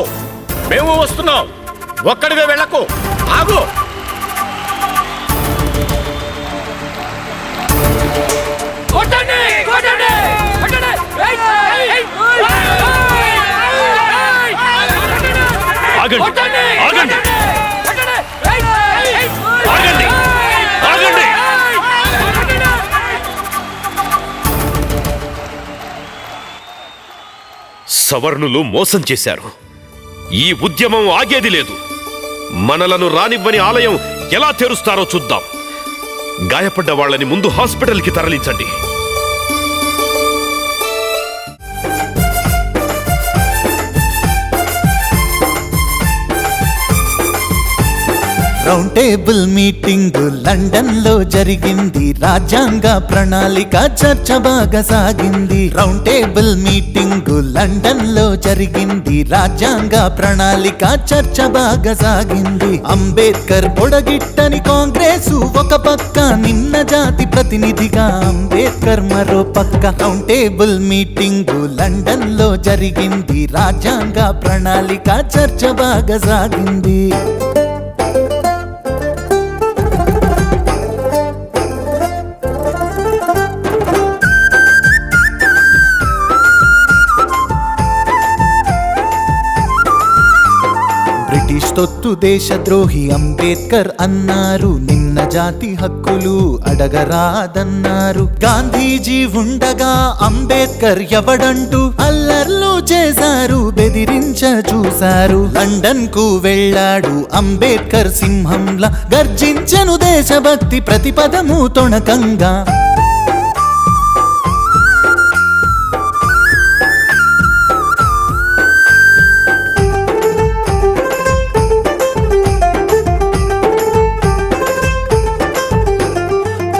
మేము వస్తున్నాం. ఒక్కడివే వెళ్ళకు, ఆగు. ఆగండి, ఆగండి, ఆగండి, ఆగండి. సవర్ణులు మోసం చేశారు. ఈ ఉద్యమం ఆగేది లేదు. మనలను రానివ్వని ఆలయం ఎలా తెరుస్తారో చూద్దాం. గాయపడ్డ వాళ్ళని ముందు హాస్పిటల్కి తరలించండి. రౌండ్ టేబుల్ మీటింగ్ లండన్ లో జరిగింది, రాజ్యాంగ ప్రణాళిక చర్చ బాగా సాగింది. రౌండ్ టేబుల్ మీటింగ్ లండన్ లో జరిగింది, రాజ్యాంగ ప్రణాళిక చర్చ బాగా సాగింది. అంబేద్కర్ పొడగిట్టని కాంగ్రెస్ ఒక పక్క, నిమ్న జాతి ప్రతినిధిగా అంబేద్కర్ మరో పక్క. రౌండ్ టేబుల్ మీటింగ్ లండన్ లో జరిగింది, రాజ్యాంగ ప్రణాళిక చర్చ బాగా సాగింది. బ్రిటిష్ తొత్తు దేశద్రోహి అంబేద్కర్ అన్నారు, నిమ్న జాతి హక్కులు అడగరాదన్నారు. గాంధీజీ ఉండగా అంబేద్కర్ ఎవడంటూ అల్లర్లు చేశారు, బెదిరించ చూశారు. లండన్ కు వెళ్ళాడు అంబేద్కర్, సింహంలా గర్జించెను దేశభక్తి ప్రతిపదము తొణకంగా.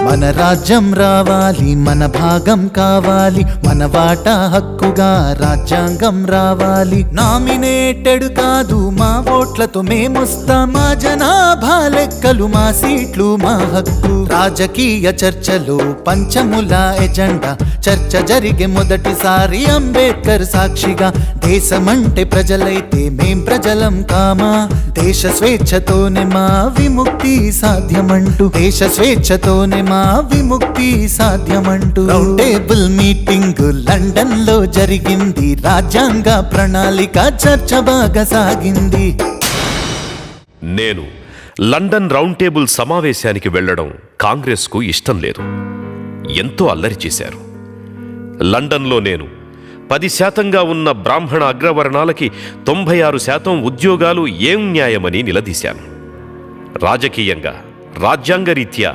మన రాజ్యం రావాలి, మన భాగం కావాలి, మన వాటా హక్కుగా రాజ్యాంగం రావాలి. నామినేటెడ్ కాదు మా ఓట్లతో మేమొస్తాం, మా జనాభా లెక్కలు మా సీట్లు మా హక్కు. రాజకీయ చర్చలో పంచముల ఎజెండా చర్చ జరిగే మొదటిసారి అంబేద్కర్ సాక్షిగా. దేశమంటే ప్రజలైతే మేం ప్రజలం కామా, దేశ స్వేచ్ఛతోనే మా విముక్తి సాధ్యమంటూ, దేశ స్వేచ్ఛతోనే మా విముక్తి సాధ్యమంటూ. రౌండ్ టేబుల్ మీటింగ్ లండన్ లో జరిగింది, రాజ్యాంగ ప్రణాళిక చర్చ బాగా సాగింది. నేను లండన్ రౌండ్ టేబుల్ సమావేశానికి వెళ్లడం కాంగ్రెస్కు ఇష్టం లేదు. ఎంతో అల్లరి చేశారు. లండన్లో నేను 10% ఉన్న బ్రాహ్మణ అగ్రవర్ణాలకి 96% ఉద్యోగాలు ఏం న్యాయమని నిలదీశాను. రాజకీయంగా రాజ్యాంగరీత్యా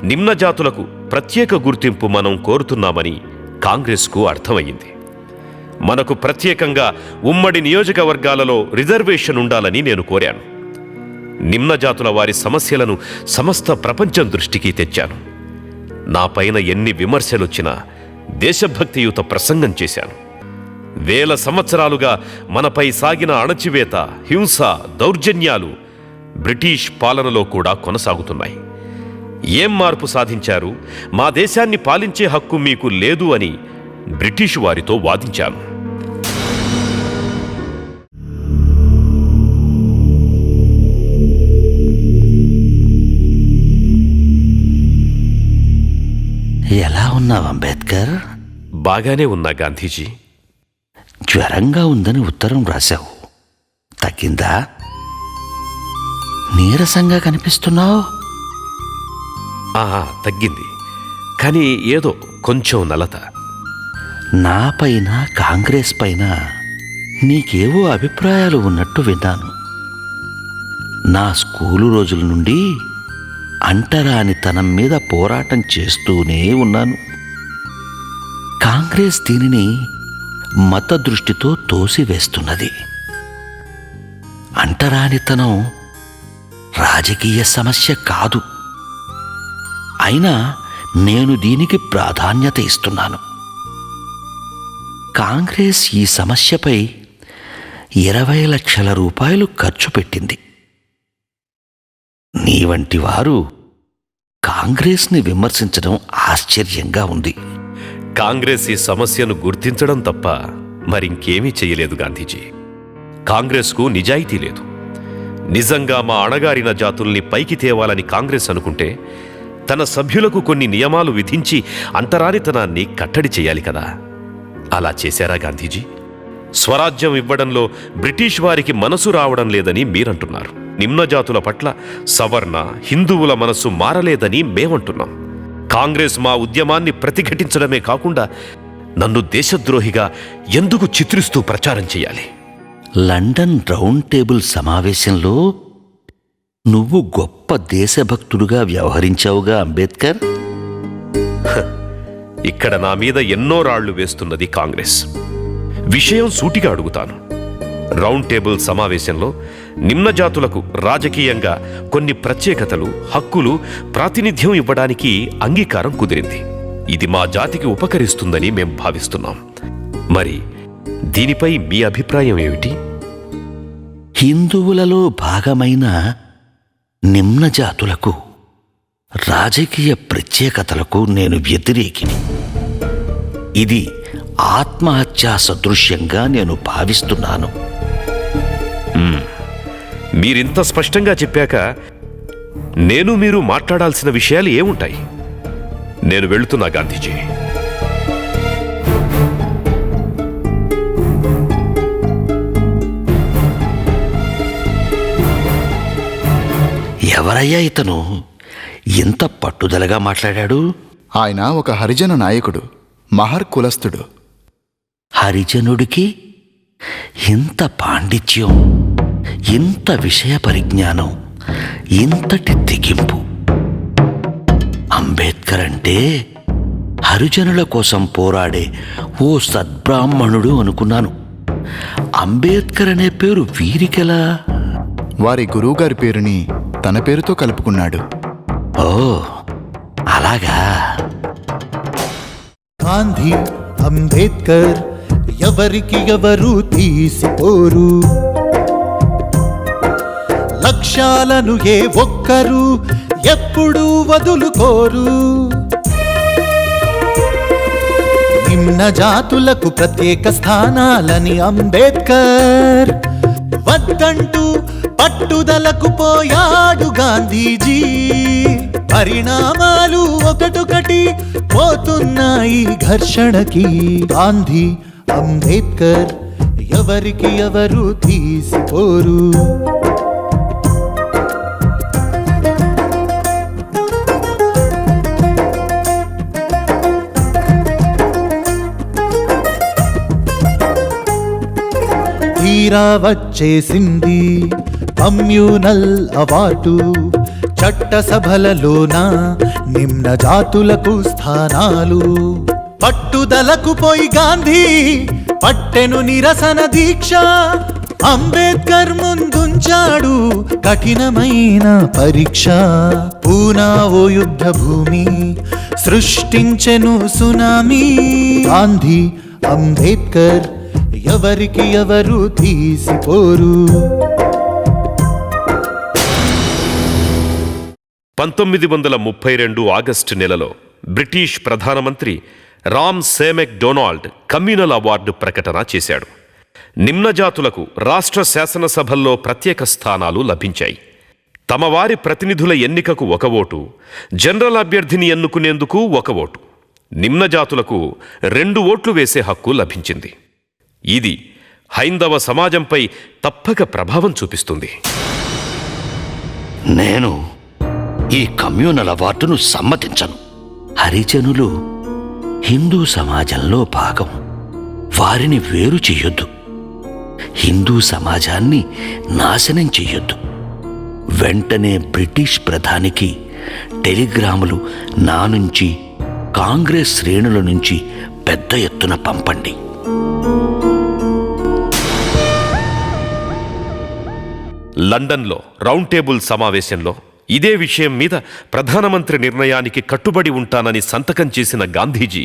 నిమ్న జాతులకు ప్రత్యేక గుర్తింపు మనం కోరుతున్నామని కాంగ్రెస్కు అర్థమయ్యింది. మనకు ప్రత్యేకంగా ఉమ్మడి నియోజకవర్గాలలో రిజర్వేషన్ ఉండాలని నేను కోరాను. నిమ్న జాతుల వారి సమస్యలను సమస్త ప్రపంచం దృష్టికి తెచ్చాను. నా పైన ఎన్ని విమర్శలొచ్చినా దేశభక్తియుత ప్రసంగం చేశాను. వేల సంవత్సరాలుగా మనపై సాగిన అణచివేత, హింస, దౌర్జన్యాలు బ్రిటిష్ పాలనలో కూడా కొనసాగుతున్నాయి. ఏం మార్పు సాధించారు? మా దేశాన్ని పాలించే హక్కు మీకు లేదు అని బ్రిటిష్ వారితో వాదించాను. ఎలా ఉన్నావు అంబేద్కర్? బాగానే ఉన్నా గాంధీజీ. జ్వరంగా ఉందని ఉత్తరం రాశావు, తగ్గిందా? నీరసంగా కనిపిస్తున్నావు. తగ్గింది, కానీ ఏదో కొంచెం నలత. నా పైన కాంగ్రెస్ పైన నీకేవో అభిప్రాయాలు ఉన్నట్టు విన్నాను. నా స్కూలు రోజుల నుండి అంటరానితనం మీద పోరాటం చేస్తూనే ఉన్నాను. కాంగ్రెస్ దీనిని మత దృష్టితో తోసివేస్తున్నది. అంటరానితనం రాజకీయ సమస్య కాదు, అయినా నేను దీనికి ప్రాధాన్యత ఇస్తున్నాను. కాంగ్రెస్ ఈ సమస్యపై 20 లక్షల రూపాయలు ఖర్చు పెట్టింది. నీ వంటి వారు కాంగ్రెస్ని విమర్శించడం ఆశ్చర్యంగా ఉంది. కాంగ్రెస్ ఈ సమస్యను గుర్తించడం తప్ప మరింకేమీ చేయలేదు గాంధీజీ. కాంగ్రెస్కు నిజాయితీ లేదు. నిజంగా మా అణగారిన జాతుల్ని పైకి తేవాలని కాంగ్రెస్ అనుకుంటే తన సభ్యులకు కొన్ని నియమాలు విధించి అంటరానితనాన్ని కట్టడి చేయాలి కదా. అలా చేశారా గాంధీజీ? స్వరాజ్యం ఇవ్వడంలో బ్రిటిష్ వారికి మనసు రావడం లేదని మీరంటున్నారు. నిమ్న జాతుల పట్ల సవర్ణ హిందువుల మనసు మారలేదని మేమంటున్నాం. కాంగ్రెస్ మా ఉద్యమాన్ని ప్రతిఘటించడమే కాకుండా నన్ను దేశద్రోహిగా ఎందుకు చిత్రిస్తూ ప్రచారం చేయాలి? లండన్ రౌండ్ టేబుల్ సమావేశంలో నువ్వు గొప్ప దేశభక్తుడుగా వ్యవహరించావుగా అంబేద్కర్. ఇక్కడ నా మీద ఎన్నో రాళ్లు వేస్తున్నది కాంగ్రెస్. విషయం సూటిగా అడుగుతాను. రౌండ్ టేబుల్ సమావేశంలో నిమ్న జాతులకు రాజకీయంగా కొన్ని ప్రత్యేకతలు, హక్కులు, ప్రాతినిధ్యం ఇవ్వడానికి అంగీకారం కుదిరింది. ఇది మా జాతికి ఉపకరిస్తుందని మేం భావిస్తున్నాం. మరి దీనిపై మీ అభిప్రాయం ఏమిటి? హిందువులలో భాగమైన నిమ్న జాతులకు రాజకీయ ప్రత్యేకతలకు నేను వ్యతిరేకిని. ఇది ఆత్మహత్యా సదృశ్యంగా నేను భావిస్తున్నాను. మీరింత స్పష్టంగా చెప్పాక నేను మీరు మాట్లాడాల్సిన విషయాలు ఏముంటాయి? నేను వెళుతున్నా గాంధీజీ. ఎవరయ్యా ఇతను ఇంత పట్టుదలగా మాట్లాడాడు? ఆయన ఒక హరిజన నాయకుడు, మహర్ కులస్థుడు. హరిజనుడికి ఇంత పాండిత్యం, ఇంత విషయ పరిజ్ఞానం, ఇంతటి తెగింపు. అంబేద్కర్ అంటే హరిజనుల కోసం పోరాడే ఓ సద్బ్రాహ్మణుడు అనుకున్నాను. అంబేద్కర్ అనే పేరు వీరికెలా? వారి గురువుగారి పేరుని తన పేరుతో కలుపుకున్నాడు. ఓ అలాగా. గాంధీ, అంబేద్కర్ ఎవరికి ఎవరు తీసిపోరు. లక్ష్యాలను ఏ ఒక్కరు ఎప్పుడూ వదులుకోరు. నిమ్న జాతులకు ప్రత్యేక స్థానాలని అంబేద్కర్ వద్దంటూ పట్టుదలకు పోయాడు గాంధీజీ. పరిణామాలు ఒకటొకటి పోతున్నాయి ఘర్షణకి. గాంధీ, అంబేద్కర్ ఎవరికి ఎవరు తీసిపోరు. తీరా వచ్చేసింది కమ్యూనల్ అవార్డు. చట్టసభలలోన నిమ్న జాతులకు స్థానాలు. పట్టుదలకు పోయి గాంధీ పట్టెను నిరసన దీక్ష. అంబేద్కర్ ముందుంచాడు కఠినమైన పరీక్ష. పూనా ఓ యుద్ధ భూమి, సృష్టించెను సునామీ. గాంధీ, అంబేద్కర్ ఎవరికి ఎవరు తీసిపోరు. 1932 ఆగస్టు నెలలో బ్రిటిష్ ప్రధానమంత్రి రామ్ సేమెక్ డొనాల్డ్ కమ్యూనల్ అవార్డు ప్రకటన చేశాడు. నిమ్నజాతులకు రాష్ట్ర శాసనసభల్లో ప్రత్యేక స్థానాలు లభించాయి. తమ వారి ప్రతినిధుల ఎన్నికకు 1 ఓటు, జనరల్ అభ్యర్థిని ఎన్నుకునేందుకు 1 ఓటు, నిమ్నజాతులకు 2 ఓట్లు వేసే హక్కు లభించింది. ఇది హైందవ సమాజంపై తప్పక ప్రభావం చూపిస్తుంది. నేను ఈ కమ్యూనల్ అవార్డును సమ్మతించను. హరిజనులు హిందూ సమాజంలో భాగం. వారిని వేరు చెయ్యొద్దు. హిందూ సమాజాన్ని నాశనం చెయ్యొద్దు. వెంటనే బ్రిటిష్ ప్రధానికి టెలిగ్రాములు నా నుంచి, కాంగ్రెస్ శ్రేణుల నుంచి పెద్ద ఎత్తున పంపండి. లండన్లో రౌండ్ టేబుల్ సమావేశంలో ఇదే విషయం మీద ప్రధానమంత్రి నిర్ణయానికి కట్టుబడి ఉంటానని సంతకం చేసిన గాంధీజీ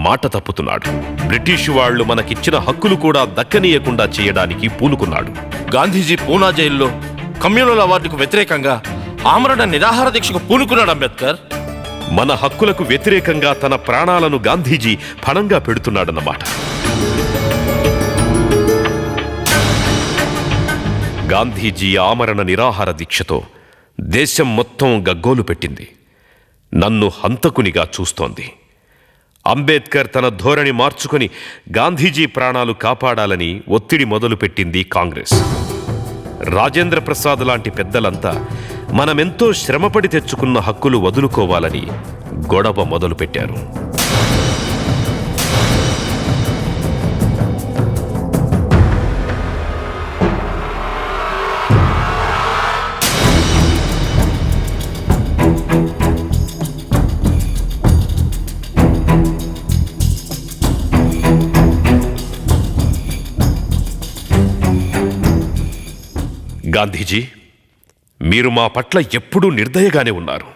మాట తప్పుతున్నాడు. బ్రిటిషు వాళ్లు మనకిచ్చిన హక్కులు కూడా దక్కనీయకుండా చేయడానికి పూనుకున్నాడు. గాంధీజీ పూనా జైల్లో కమ్యూనల్ అవార్డుకు వ్యతిరేకంగా ఆమరణ నిరాహార దీక్షకు పూనుకున్నాడు అంబేద్కర్. మన హక్కులకు వ్యతిరేకంగా తన ప్రాణాలను గాంధీజీ పణంగా పెడుతున్నాడన్నమాట. గాంధీజీ ఆమరణ నిరాహార దీక్షతో దేశం మొత్తం గగ్గోలు పెట్టింది. నన్ను హంతకునిగా చూస్తోంది. అంబేద్కర్ తన ధోరణి మార్చుకొని గాంధీజీ ప్రాణాలు కాపాడాలని ఒత్తిడి మొదలుపెట్టింది కాంగ్రెస్. రాజేంద్ర ప్రసాద్ లాంటి పెద్దలంతా మనమెంతో శ్రమపడి తెచ్చుకున్న హక్కులు వదులుకోవాలని గొడవ మొదలుపెట్టారు. గాంధీజీ, మీరు మా పట్ల ఎప్పుడూ నిర్దయగానే ఉన్నారు.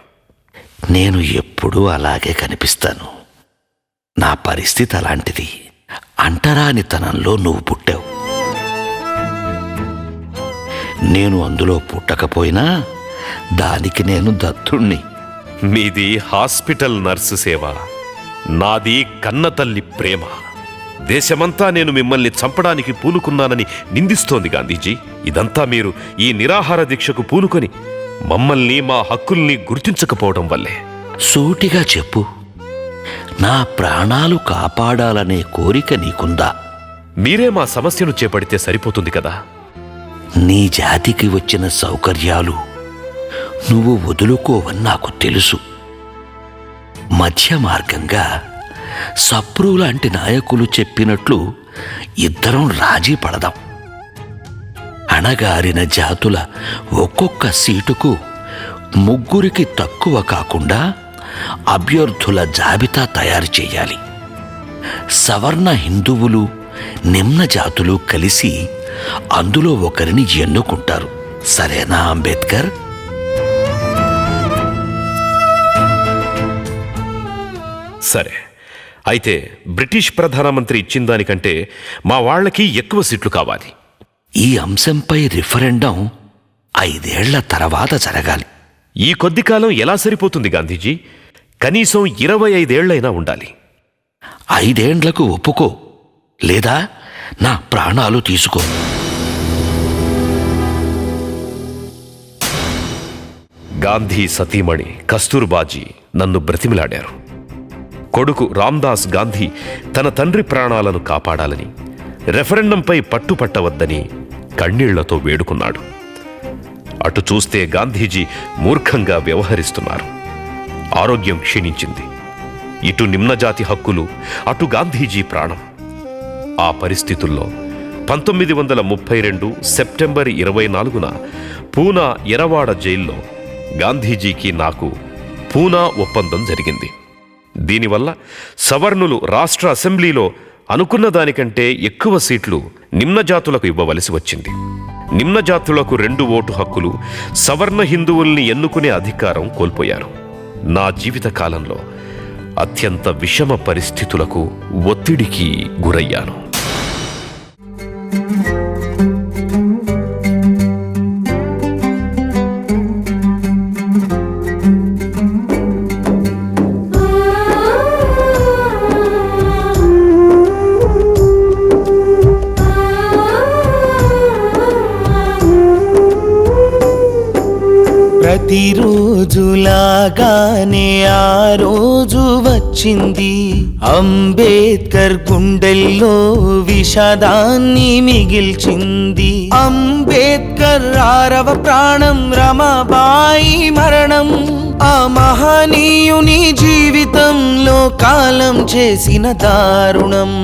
నేను ఎప్పుడూ అలాగే కనిపిస్తాను. నా పరిస్థితి అలాంటిది. అంటరానితనంలో నువ్వు పుట్టావు. నేను అందులో పుట్టకపోయినా దానికి నేను దత్తుణ్ణి. మీది హాస్పిటల్ నర్సు సేవ, నాది కన్నతల్లి ప్రేమ. దేశమంతా నేను మిమ్మల్ని చంపడానికి పూనుకున్నానని నిందిస్తోంది గాంధీజీ. ఇదంతా మీరు ఈ నిరాహార దీక్షకు పూనుకొని మమ్మల్ని, మా హక్కుల్ని గుర్తించకపోవడం వల్లే. సూటిగా చెప్పు, నా ప్రాణాలు కాపాడాలనే కోరిక నీకుందా? మీరే మా సమస్యను చేపడితే సరిపోతుంది కదా. నీ జాతికి వచ్చిన సౌకర్యాలు నువ్వు వదులుకోవని నాకు తెలుసు. మధ్య మార్గంగా సప్రు లాంటి నాయకులు చెప్పినట్లు ఇద్దరం రాజీ పడదాం. అణగారిన జాతుల ఒక్కొక్క సీటుకు 3 తక్కువ కాకుండా అభ్యర్థుల జాబితా తయారు చేయాలి. సవర్ణ హిందువులు, నిమ్న జాతులు కలిసి అందులో ఒకరిని ఎన్నుకుంటారు. సరేనా అంబేద్కర్? సరే, అయితే బ్రిటిష్ ప్రధానమంత్రి ఇచ్చిన దానికంటే మా వాళ్ళకి ఎక్కువ సీట్లు కావాలి. ఈ అంశంపై రిఫరెండం 5 ఏళ్ల తర్వాత జరగాలి. ఈ కొద్ది కాలం ఎలా సరిపోతుంది గాంధీజీ? కనీసం 25 ఏళ్లైనా ఉండాలి. 5 ఏండ్లకు ఒప్పుకో, లేదా నా ప్రాణాలు తీసుకో. గాంధీ సతీమణి కస్తూర్బాజీ నన్ను బ్రతిమిలాడారు. కొడుకు రామ్దాస్ గాంధీ తన తండ్రి ప్రాణాలను కాపాడాలని, రెఫరెండంపై పట్టుపట్టవద్దని కన్నీళ్లతో వేడుకున్నాడు. అటు చూస్తే గాంధీజీ మూర్ఖంగా వ్యవహరిస్తున్నారు. ఆరోగ్యం క్షీణించింది. ఇటు నిమ్నజాతి హక్కులు, అటు గాంధీజీ ప్రాణం. ఆ పరిస్థితుల్లో 1932 సెప్టెంబర్ 24న పూనా ఎరవాడ జైల్లో గాంధీజీకి నాకు పూనా ఒప్పందం జరిగింది. దీనివల్ల సవర్ణులు రాష్ట్ర అసెంబ్లీలో అనుకున్న దానికంటే ఎక్కువ సీట్లు నిమ్నజాతులకు ఇవ్వవలసి వచ్చింది. నిమ్నజాతులకు 2 ఓటు హక్కులు, సవర్ణ హిందువుల్ని ఎన్నుకునే అధికారం కోల్పోయారు. నా జీవిత కాలంలో అత్యంత విషమ పరిస్థితులకు, ఒత్తిడికి గురయ్యాను. ప్రతిరోజులాగానే ఆ రోజు వచ్చింది. అంబేద్కర్ గుండెల్లో విషాదాన్ని మిగిల్చింది. అంబేద్కర్ 6వ ప్రాణం రమాబాయి మరణం. ఆ మహనీయుని జీవితంలో కాలం చేసిన దారుణం.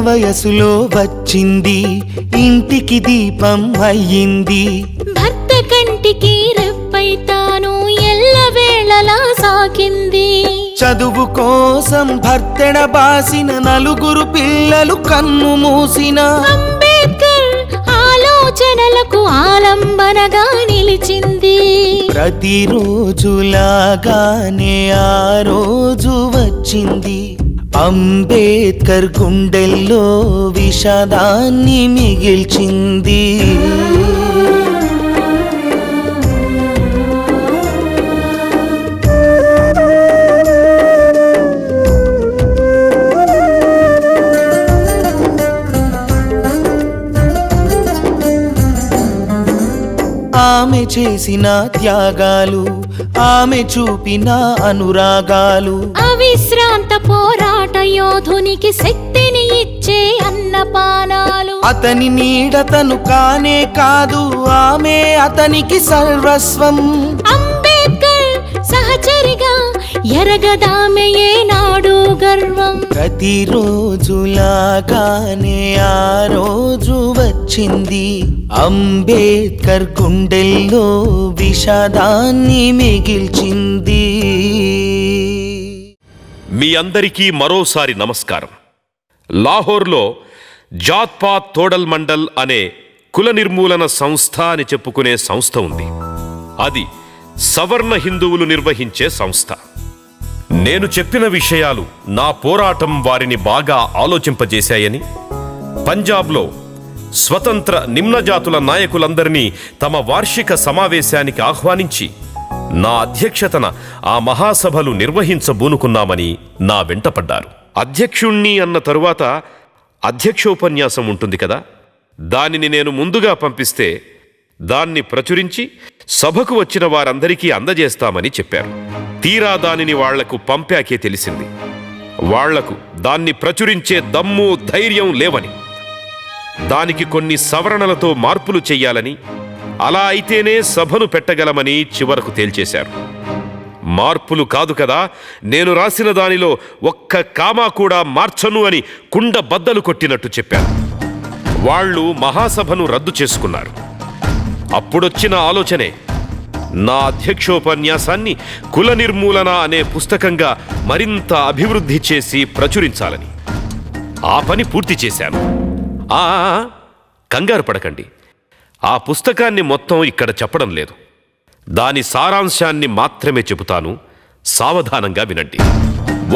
వయసులో వచ్చింది, ఇంటికి దీపం అయ్యింది. భర్త కంటికి రెప్పై తాను ఎల్లవేళలా సాకింది. చదువు కోసం భర్తెడ బాసిన 4 పిల్లలు కన్ను మూసిన. అంబేద్కర్ ఆలోచనలకు ఆలంబనగా నిలిచింది. ప్రతిరోజులాగానే ఆ రోజు వచ్చింది. అంబేద్కర్ గుండెల్లో విషాదాన్ని మిగిల్చింది. ఆమె చేసిన త్యాగాలు, ఆమె చూపిన అనురాగాలు, అవిశ్రాంత పోరాట యోధునికి శక్తిని ఇచ్చే అన్నపానాలు. అతని నీడతను కానే కాదు, ఆమె అతనికి సర్వస్వం. అంబేద్కర్ సహచరిగా ఎరగదామె ఏనాడు గర్వం. ప్రతిరోజులాగానే ఆ రోజు వచ్చింది, అంబేద్కర్ గుండెల్లో విషాదాన్ని మిగిల్చింది. మీ అందరికీ మరోసారి నమస్కారం. లాహోర్లో జాత్పాత్ తోడల్ మండల్ అనే కుల నిర్మూలన సంస్థ అని చెప్పుకునే సంస్థ ఉంది. అది సవర్ణ హిందువులు నిర్వహించే సంస్థ. నేను చెప్పిన విషయాలు నా పోరాటం వారిని బాగా ఆలోచింపజేశాయని, పంజాబ్లో స్వతంత్ర నిమ్నజాతుల నాయకులందరినీ తమ వార్షిక సమావేశానికి ఆహ్వానించి నా అధ్యక్షతన ఆ మహాసభలు నిర్వహించబూనుకున్నామని నా వెంటపడ్డారు. అధ్యక్షుణ్ణి అన్న తరువాత అధ్యక్షోపన్యాసం ఉంటుంది కదా, దానిని నేను ముందుగా పంపిస్తే దాన్ని ప్రచురించి సభకు వచ్చిన వారందరికీ అందజేస్తామని చెప్పారు. తీరా దానిని వాళ్లకు పంపాకే తెలిసింది వాళ్లకు దాన్ని ప్రచురించే దమ్ము ధైర్యం లేవని, దానికి కొన్ని సవరణలతో మార్పులు చెయ్యాలని, అలా అయితేనే సభను పెట్టగలమని చివరకు తేల్చేశారు. మార్పులు కాదు కదా, నేను రాసిన దానిలో ఒక్క కామా కూడా మార్చను అని కుండ బద్దలు కొట్టినట్టు చెప్పారు. వాళ్ళు మహాసభను రద్దు చేసుకున్నారు. అప్పుడొచ్చిన ఆలోచనే నా అధ్యక్షోపన్యాసాన్ని కుల నిర్మూలన అనే పుస్తకంగా మరింత అభివృద్ధి చేసి ప్రచురించాలని. ఆ పని పూర్తి చేశాను. కంగారు పడకండి, ఆ పుస్తకాన్ని మొత్తం ఇక్కడ చెప్పడం లేదు. దాని సారాంశాన్ని మాత్రమే చెబుతాను, సావధానంగా వినండి.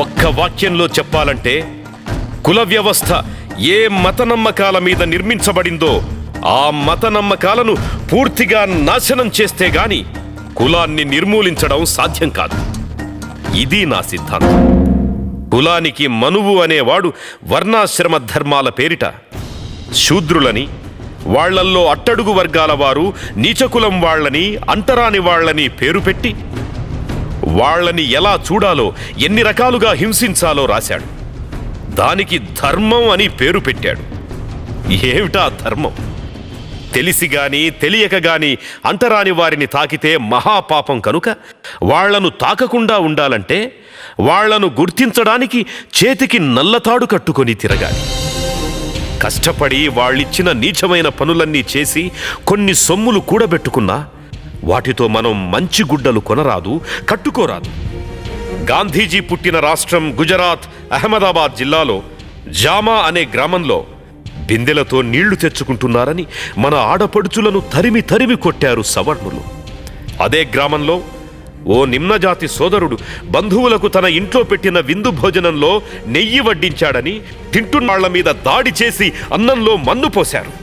ఒక్క వాక్యంలో చెప్పాలంటే, కుల వ్యవస్థ ఏ మత నమ్మకాల మీద నిర్మించబడిందో ఆ మత నమ్మకాలను పూర్తిగా నాశనం చేస్తే గాని కులాన్ని నిర్మూలించడం సాధ్యం కాదు. ఇది నా సిద్ధాంతం. కులానికి మనువు అనేవాడు వర్ణాశ్రమ ధర్మాల పేరిట శూద్రులని, వాళ్లల్లో అట్టడుగు వర్గాల వారు నీచకులం వాళ్లని, అంటరాని వాళ్లని పేరు పెట్టి వాళ్లని ఎలా చూడాలో, ఎన్ని రకాలుగా హింసించాలో రాశాడు. దానికి ధర్మం అని పేరు పెట్టాడు. ఏమిటా ధర్మం? తెలిసి గాని తెలియక గాని అంటరాని వారిని తాకితే మహాపాపం కనుక వాళ్లను తాకకుండా ఉండాలంటే వాళ్లను గుర్తించడానికి చేతికి నల్లతాడు కట్టుకొని తిరగాలి. కష్టపడి వాళ్ళిచ్చిన నీచమైన పనులన్నీ చేసి కొన్ని సొమ్ములు కూడబెట్టుకున్నా వాటితో మనం మంచి గుడ్డలు కొనరాదు, కట్టుకోరాదు. గాంధీజీ పుట్టిన రాష్ట్రం గుజరాత్ అహ్మదాబాద్ జిల్లాలో జామా అనే గ్రామంలో బిందెలతో నీళ్లు తెచ్చుకుంటున్నారని మన ఆడపడుచులను తరిమి తరిమి కొట్టారు సవర్ణులు. అదే గ్రామంలో ఓ నిమ్నజాతి సోదరుడు బంధువులకు తన ఇంట్లో పెట్టిన విందు భోజనంలో నెయ్యి వడ్డించాడని తింటున్నాళ్ల మీద దాడి చేసి అన్నంలో మన్ను పోశారు.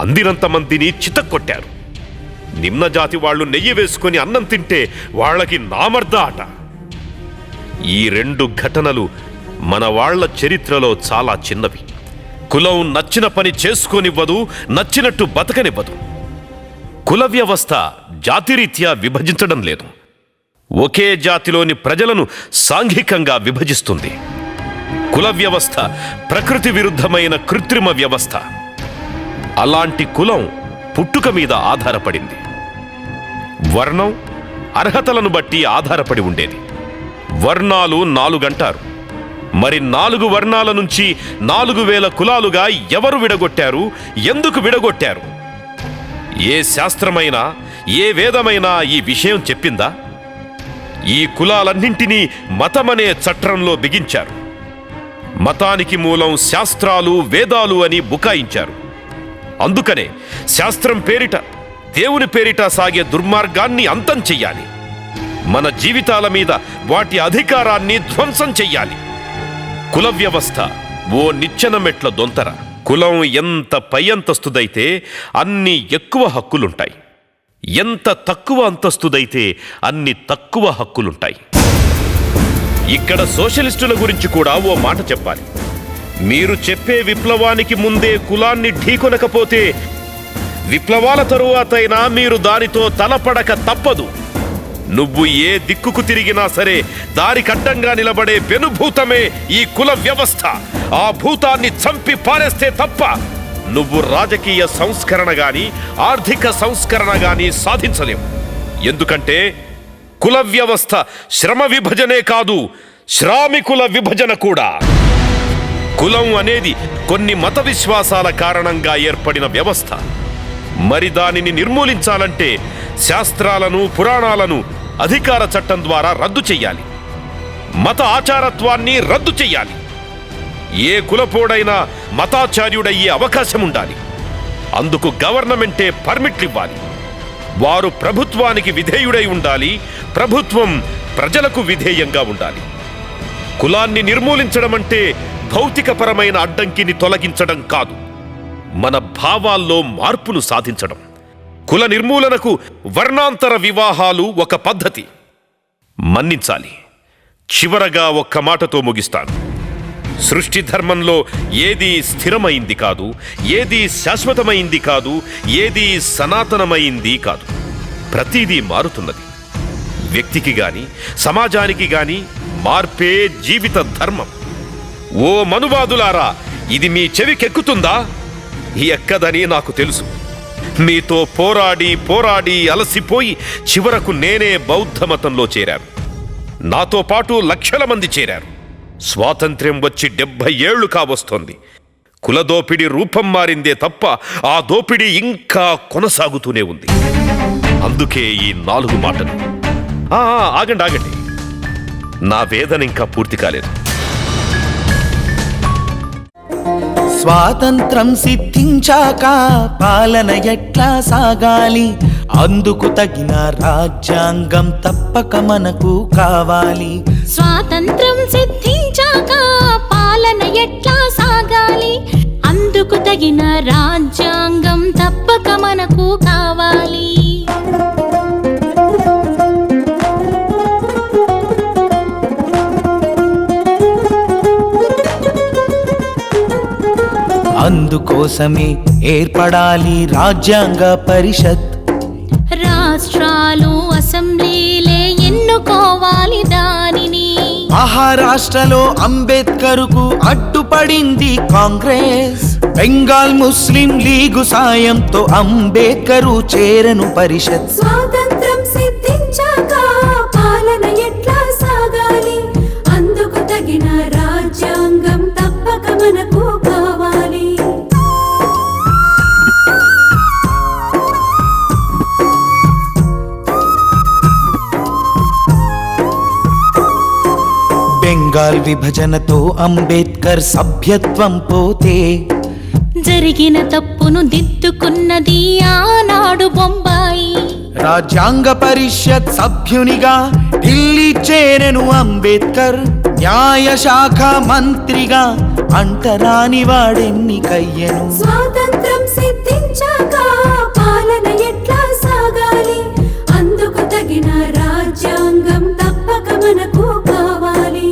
అందినంత మందిని చితక్కొట్టారు. నిమ్నజాతి వాళ్లు నెయ్యి వేసుకొని అన్నం తింటే వాళ్లకి నామర్ద ఆట. ఈ రెండు ఘటనలు మన వాళ్ల చరిత్రలో చాలా చిన్నవి. కులం నచ్చిన పని చేసుకోనివ్వదు, నచ్చినట్టు బతకనివ్వదు. కుల వ్యవస్థ జాతిరీత్యా విభజించడం లేదు, ఒకే జాతిలోని ప్రజలను సాంఘికంగా విభజిస్తుంది. కుల వ్యవస్థ ప్రకృతి విరుద్ధమైన కృత్రిమ వ్యవస్థ. అలాంటి కులం పుట్టుక మీద ఆధారపడింది. వర్ణం అర్హతలను బట్టి ఆధారపడి ఉండేది. వర్ణాలు 4 అంటారు. మరి 4 వర్ణాల నుంచి 4000 కులాలుగా ఎవరు విడగొట్టారు? ఎందుకు విడగొట్టారు? ఏ శాస్త్రమైనా, ఏ వేదమైనా ఈ విషయం చెప్పిందా? ఈ కులాలన్నింటినీ మతమనే చట్రంలో బిగించారు. మతానికి మూలం శాస్త్రాలు, వేదాలు అని బుకాయించారు. అందుకనే శాస్త్రం పేరిట, దేవుని పేరిట సాగే దుర్మార్గాన్ని అంతం చెయ్యాలి. మన జీవితాల మీద వాటి అధికారాన్ని ధ్వంసం చెయ్యాలి. కుల వ్యవస్థ ఓ నిచ్చెన మెట్ల దొంతర. కులం ఎంత పై అంతస్తుదైతే అన్ని ఎక్కువ హక్కులుంటాయి, ఎంత తక్కువ అంతస్తుదైతే అన్ని తక్కువ హక్కులుంటాయి. ఇక్కడ సోషలిస్టుల గురించి కూడా ఓ మాట చెప్పాలి. మీరు చెప్పే విప్లవానికి ముందే కులాన్ని ఢీకొనకపోతే విప్లవాల తరువాతైనా మీరు దానితో తలపడక తప్పదు. నువ్వు ఏ దిక్కుకు తిరిగినా సరే దారి కడ్డంగా నిలబడే వెనుభూతమే ఈ కుల వ్యవస్థ. ఆ భూతాన్ని చంపి పారేస్తే తప్ప నువ్వు రాజకీయ సంస్కరణ గాని, ఆర్థిక సంస్కరణ గాని సాధించలేవు. ఎందుకంటే కుల వ్యవస్థ శ్రమ విభజనే కాదు, శ్రామికుల విభజన కూడా. కులం అనేది కొన్ని మత విశ్వాసాల కారణంగా ఏర్పడిన వ్యవస్థ. మరి దానిని నిర్మూలించాలంటే శాస్త్రాలను, పురాణాలను అధికార చట్టం ద్వారా రద్దు చెయ్యాలి. మత ఆచారత్వాన్ని రద్దు చెయ్యాలి. ఏ కులపోడైనా మతాచార్యుడయ్యే అవకాశం ఉండాలి. అందుకు గవర్నమెంటే పర్మిట్లివ్వాలి. వారు ప్రభుత్వానికి విధేయుడై ఉండాలి, ప్రభుత్వం ప్రజలకు విధేయంగా ఉండాలి. కులాన్ని నిర్మూలించడం అంటే భౌతికపరమైన అడ్డంకిని తొలగించడం కాదు, మన భావాల్లో మార్పును సాధించడం. కుల నిర్మూలనకు వర్ణాంతర వివాహాలు ఒక పద్ధతి. మన్నించాలి. చివరగా ఒక్క మాటతో ముగిస్తాను. సృష్టి ధర్మంలో ఏదీ స్థిరమైంది కాదు, ఏదీ శాశ్వతమైంది కాదు, ఏదీ సనాతనమైంది కాదు. ప్రతిదీ మారుతున్నది. వ్యక్తికి గాని సమాజానికి గాని మార్పే జీవిత ధర్మం. ఓ మనువాదులారా, ఇది మీ చెవికెక్కుతుందా? ఎక్కదని నాకు తెలుసు. మీతో పోరాడి పోరాడి అలసిపోయి చివరకు నేనే బౌద్ధ మతంలో చేరాను. నాతో పాటు లక్షల మంది చేరారు. స్వాతంత్ర్యం వచ్చి 70 ఏళ్లు కావస్తోంది. కులదోపిడి రూపం మారిందే తప్ప ఆ దోపిడీ ఇంకా కొనసాగుతూనే ఉంది. అందుకే ఈ 4 మాటలు. ఆగండి, నా వేదన ఇంకా పూర్తి కాలేదు. స్వాతంత్రం సిద్ధించాక పాలన ఎట్లా సాగాలి, అందుకు తగిన రాజ్యాంగం తప్పక మనకు కావాలి. స్వాతంత్రం సిద్ధించాక పాలన ఎట్లా సాగాలి, అందుకు తగిన రాజ్యాంగం తప్పక మనకు కావాలి. అందుకోసమే ఏర్పడాలి రాజ్యాంగ పరిషత్. రాష్ట్రాలు అసెంబ్లీలే ఎన్నుకోవాలి దానిని. మహారాష్ట్రలో అంబేద్కర్కు అడ్డుపడింది కాంగ్రెస్. బెంగాల్ ముస్లిం లీగు సాయంతో అంబేద్కరు చేరను పరిషత్. స్వాతంత్రం సిద్ధించాక పాలన ఎట్లా సాగాలి, అందుకు తగిన రాజ్యాంగం తప్పక మనకు కావాలి. బెంగాల్ విభజనతో అంబేద్కర్ సభ్యత్వం పోతే జరిగిన తప్పును దిద్దుకున్నది ఆనాడు బొంబాయి. రాజ్యాంగ పరిషత్ సభ్యునిగా ఢిల్లీ చేరెను అంబేద్కర్. న్యాయశాఖ మంత్రిగా అంటరాని వాడెన్నికయ్యను. స్వాతంత్రం సిద్ధించాక పాలన ఎట్లా సాగాలి, అందుకు తగిన రాజ్యాంగం తప్పక మనకు కావాలి.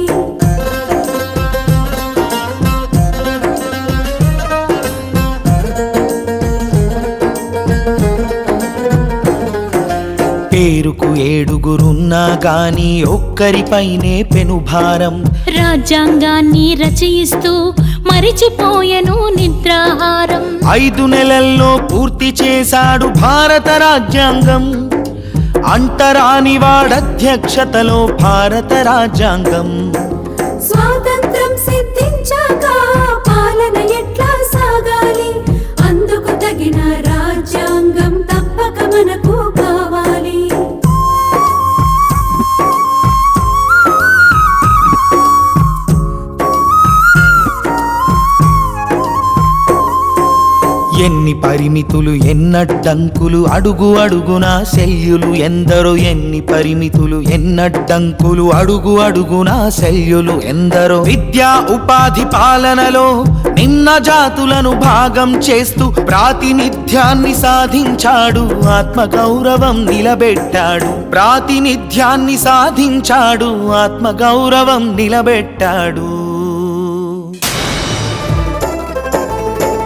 పేరుకు 7గురున్నా గాని ఒక్కరిపైనే పెనుభారం. రాజ్యాంగాన్ని రచయిస్తూ మరిచిపోయెను నిద్రాహారం. 5 నెలల్లో పూర్తి చేశాడు భారత రాజ్యాంగం. అంటరాని వాడధ్యక్షతలో భారత రాజ్యాంగం. స్వాతంత్రం సిద్ధించాక పాలన ఎట్లా సాగాలి, అందుకు తగిన రాజ్యాంగం తప్పక మనకు కావాలి. ఎన్ని పరిమితులు ఎన్నడ్డంకులు, అడుగు అడుగునా శల్యులు ఎందరో. ఎన్ని పరిమితులు ఎన్నడ్డంకులు, అడుగు అడుగునా శల్యులు ఎందరో. విద్యా ఉపాధి పాలనలో నిమ్న జాతులను భాగం చేస్తూ ప్రాతినిధ్యాన్ని సాధించాడు, ఆత్మగౌరవం నిలబెట్టాడు. ప్రాతినిధ్యాన్ని సాధించాడు, ఆత్మగౌరవం నిలబెట్టాడు.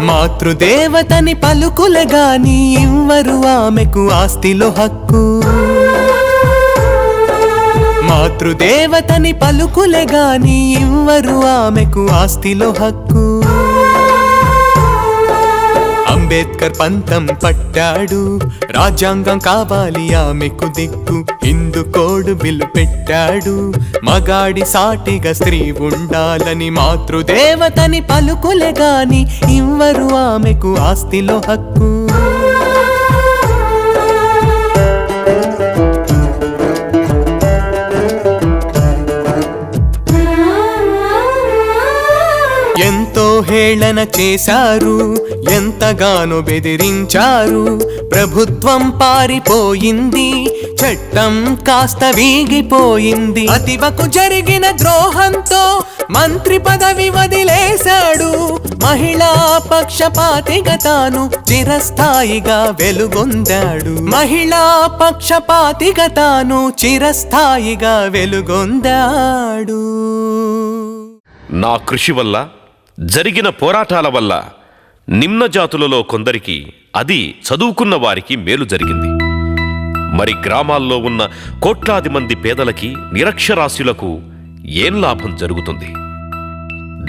మాతృదేవతని పలుకులగాని ఇవ్వరు ఆమెకు ఆస్తిలో హక్కు. మాతృదేవతని పలుకులగాని ఇవ్వరు ఆమెకు ఆస్తిలో హక్కు. అంబేద్కర్ పంతం పట్టాడు, రాజ్యాంగం కావాలి ఆమెకు దిక్కు, హిందూ కోడ్ బిల్లు పెట్టాడు, మగాడి సాటిగా స్త్రీ ఉండాలని, మాతృదేవతని పలుకులే గాని ఇవ్వరు ఆమెకు ఆస్తిలో హక్కు. ఎంతో హేళన చేశారు, ఎంతగానో బెదిరించారు, ప్రభుత్వం పారిపోయింది, చట్టం కాస్త వీగిపోయింది. అతివకు జరిగిన ద్రోహంతో మంత్రి పదవి వదిలేశాడు, మహిళా పక్షపాతిగా తాను చిరస్థాయిగా వెలుగొందాడు, మహిళా పక్షపాతిగా తాను చిరస్థాయిగా వెలుగొందాడు. నా కృషి వల్ల, జరిగిన పోరాటాల వల్ల నిమ్న జాతులలో కొందరికి, అది చదువుకున్న వారికి మేలు జరిగింది. మరి గ్రామాల్లో ఉన్న కోట్లాది మంది పేదలకి, నిరక్షరాస్యులకు ఏం లాభం జరుగుతుంది?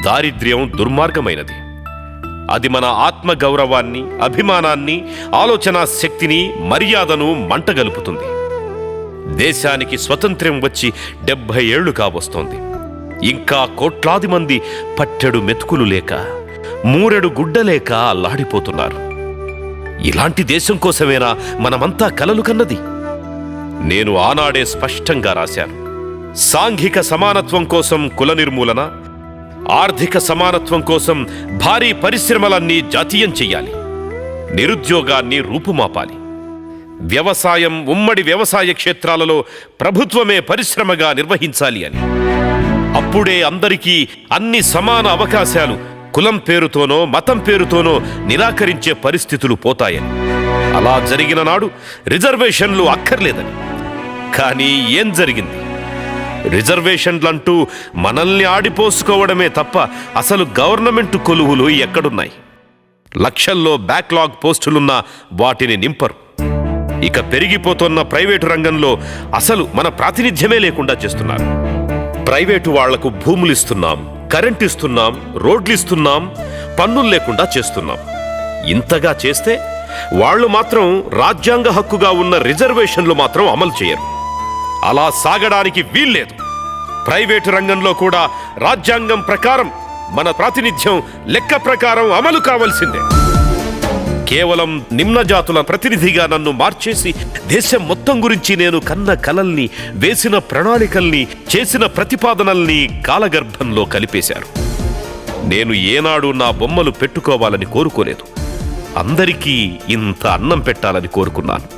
దారిద్ర్యం దుర్మార్గమైనది. అది మన ఆత్మగౌరవాన్ని, అభిమానాన్ని, ఆలోచనా శక్తిని, మర్యాదను మంటగలుపుతుంది. దేశానికి స్వతంత్ర్యం వచ్చి 70 ఏళ్లు కావస్తోంది. ఇంకా కోట్లాది మంది పట్టెడు మెతుకులు లేక, మూరెడు గుడ్డలేక అల్లాడిపోతున్నారు. ఇలాంటి దేశం కోసమేనా మనమంతా కలలు కన్నది? నేను ఆనాడే స్పష్టంగా రాశాను. సాంఘిక సమానత్వం కోసం కుల నిర్మూలన, ఆర్థిక సమానత్వం కోసం భారీ పరిశ్రమలన్నీ జాతీయం చెయ్యాలి, నిరుద్యోగాన్ని రూపుమాపాలి, వ్యవసాయం, ఉమ్మడి వ్యవసాయ క్షేత్రాలలో ప్రభుత్వమే పరిశ్రమగా నిర్వహించాలి అని. అప్పుడే అందరికీ అన్ని సమాన అవకాశాలు కులం పేరుతోనో మతం పేరుతోనో నిరాకరించే పరిస్థితులు పోతాయని. అలా జరిగిన నాడు రిజర్వేషన్లు అక్కర్లేదని. కానీ ఏం జరిగింది? రిజర్వేషన్లంటూ మనల్ని ఆడిపోసుకోవడమే తప్ప అసలు గవర్నమెంట్ కొలువులు ఎక్కడున్నాయి? లక్షల్లో బ్యాక్లాగ్ పోస్టులున్నా వాటిని నింపరు. ఇక పెరిగిపోతున్న ప్రైవేటు రంగంలో అసలు మన ప్రాతినిధ్యమే లేకుండా చేస్తున్నారు. ప్రైవేటు వాళ్లకు భూములు ఇస్తున్నాం, కరెంట్ ఇస్తున్నాం, రోడ్లు ఇస్తున్నాం, పన్నులు లేకుండా చేస్తున్నాం. ఇంతగా చేస్తే వాళ్లు మాత్రం రాజ్యాంగ హక్కుగా ఉన్న రిజర్వేషన్లు మాత్రం అమలు చేయరు. అలా సాగడానికి వీల్లేదు. ప్రైవేటు రంగంలో కూడా రాజ్యాంగం ప్రకారం మన ప్రాతినిధ్యం లెక్క ప్రకారం అమలు కావాల్సిందే. కేవలం నిమ్న జాతుల ప్రతినిధిగా నన్ను మార్చేసి దేశం మొత్తం గురించి నేను కన్న కలల్ని, వేసిన ప్రణాళికల్ని, చేసిన ప్రతిపాదనల్ని కాలగర్భంలో కలిపేశారు. నేను ఏనాడు నా బొమ్మలు పెట్టుకోవాలని కోరుకోలేదు. అందరికీ ఇంత అన్నం పెట్టాలని కోరుకున్నాను.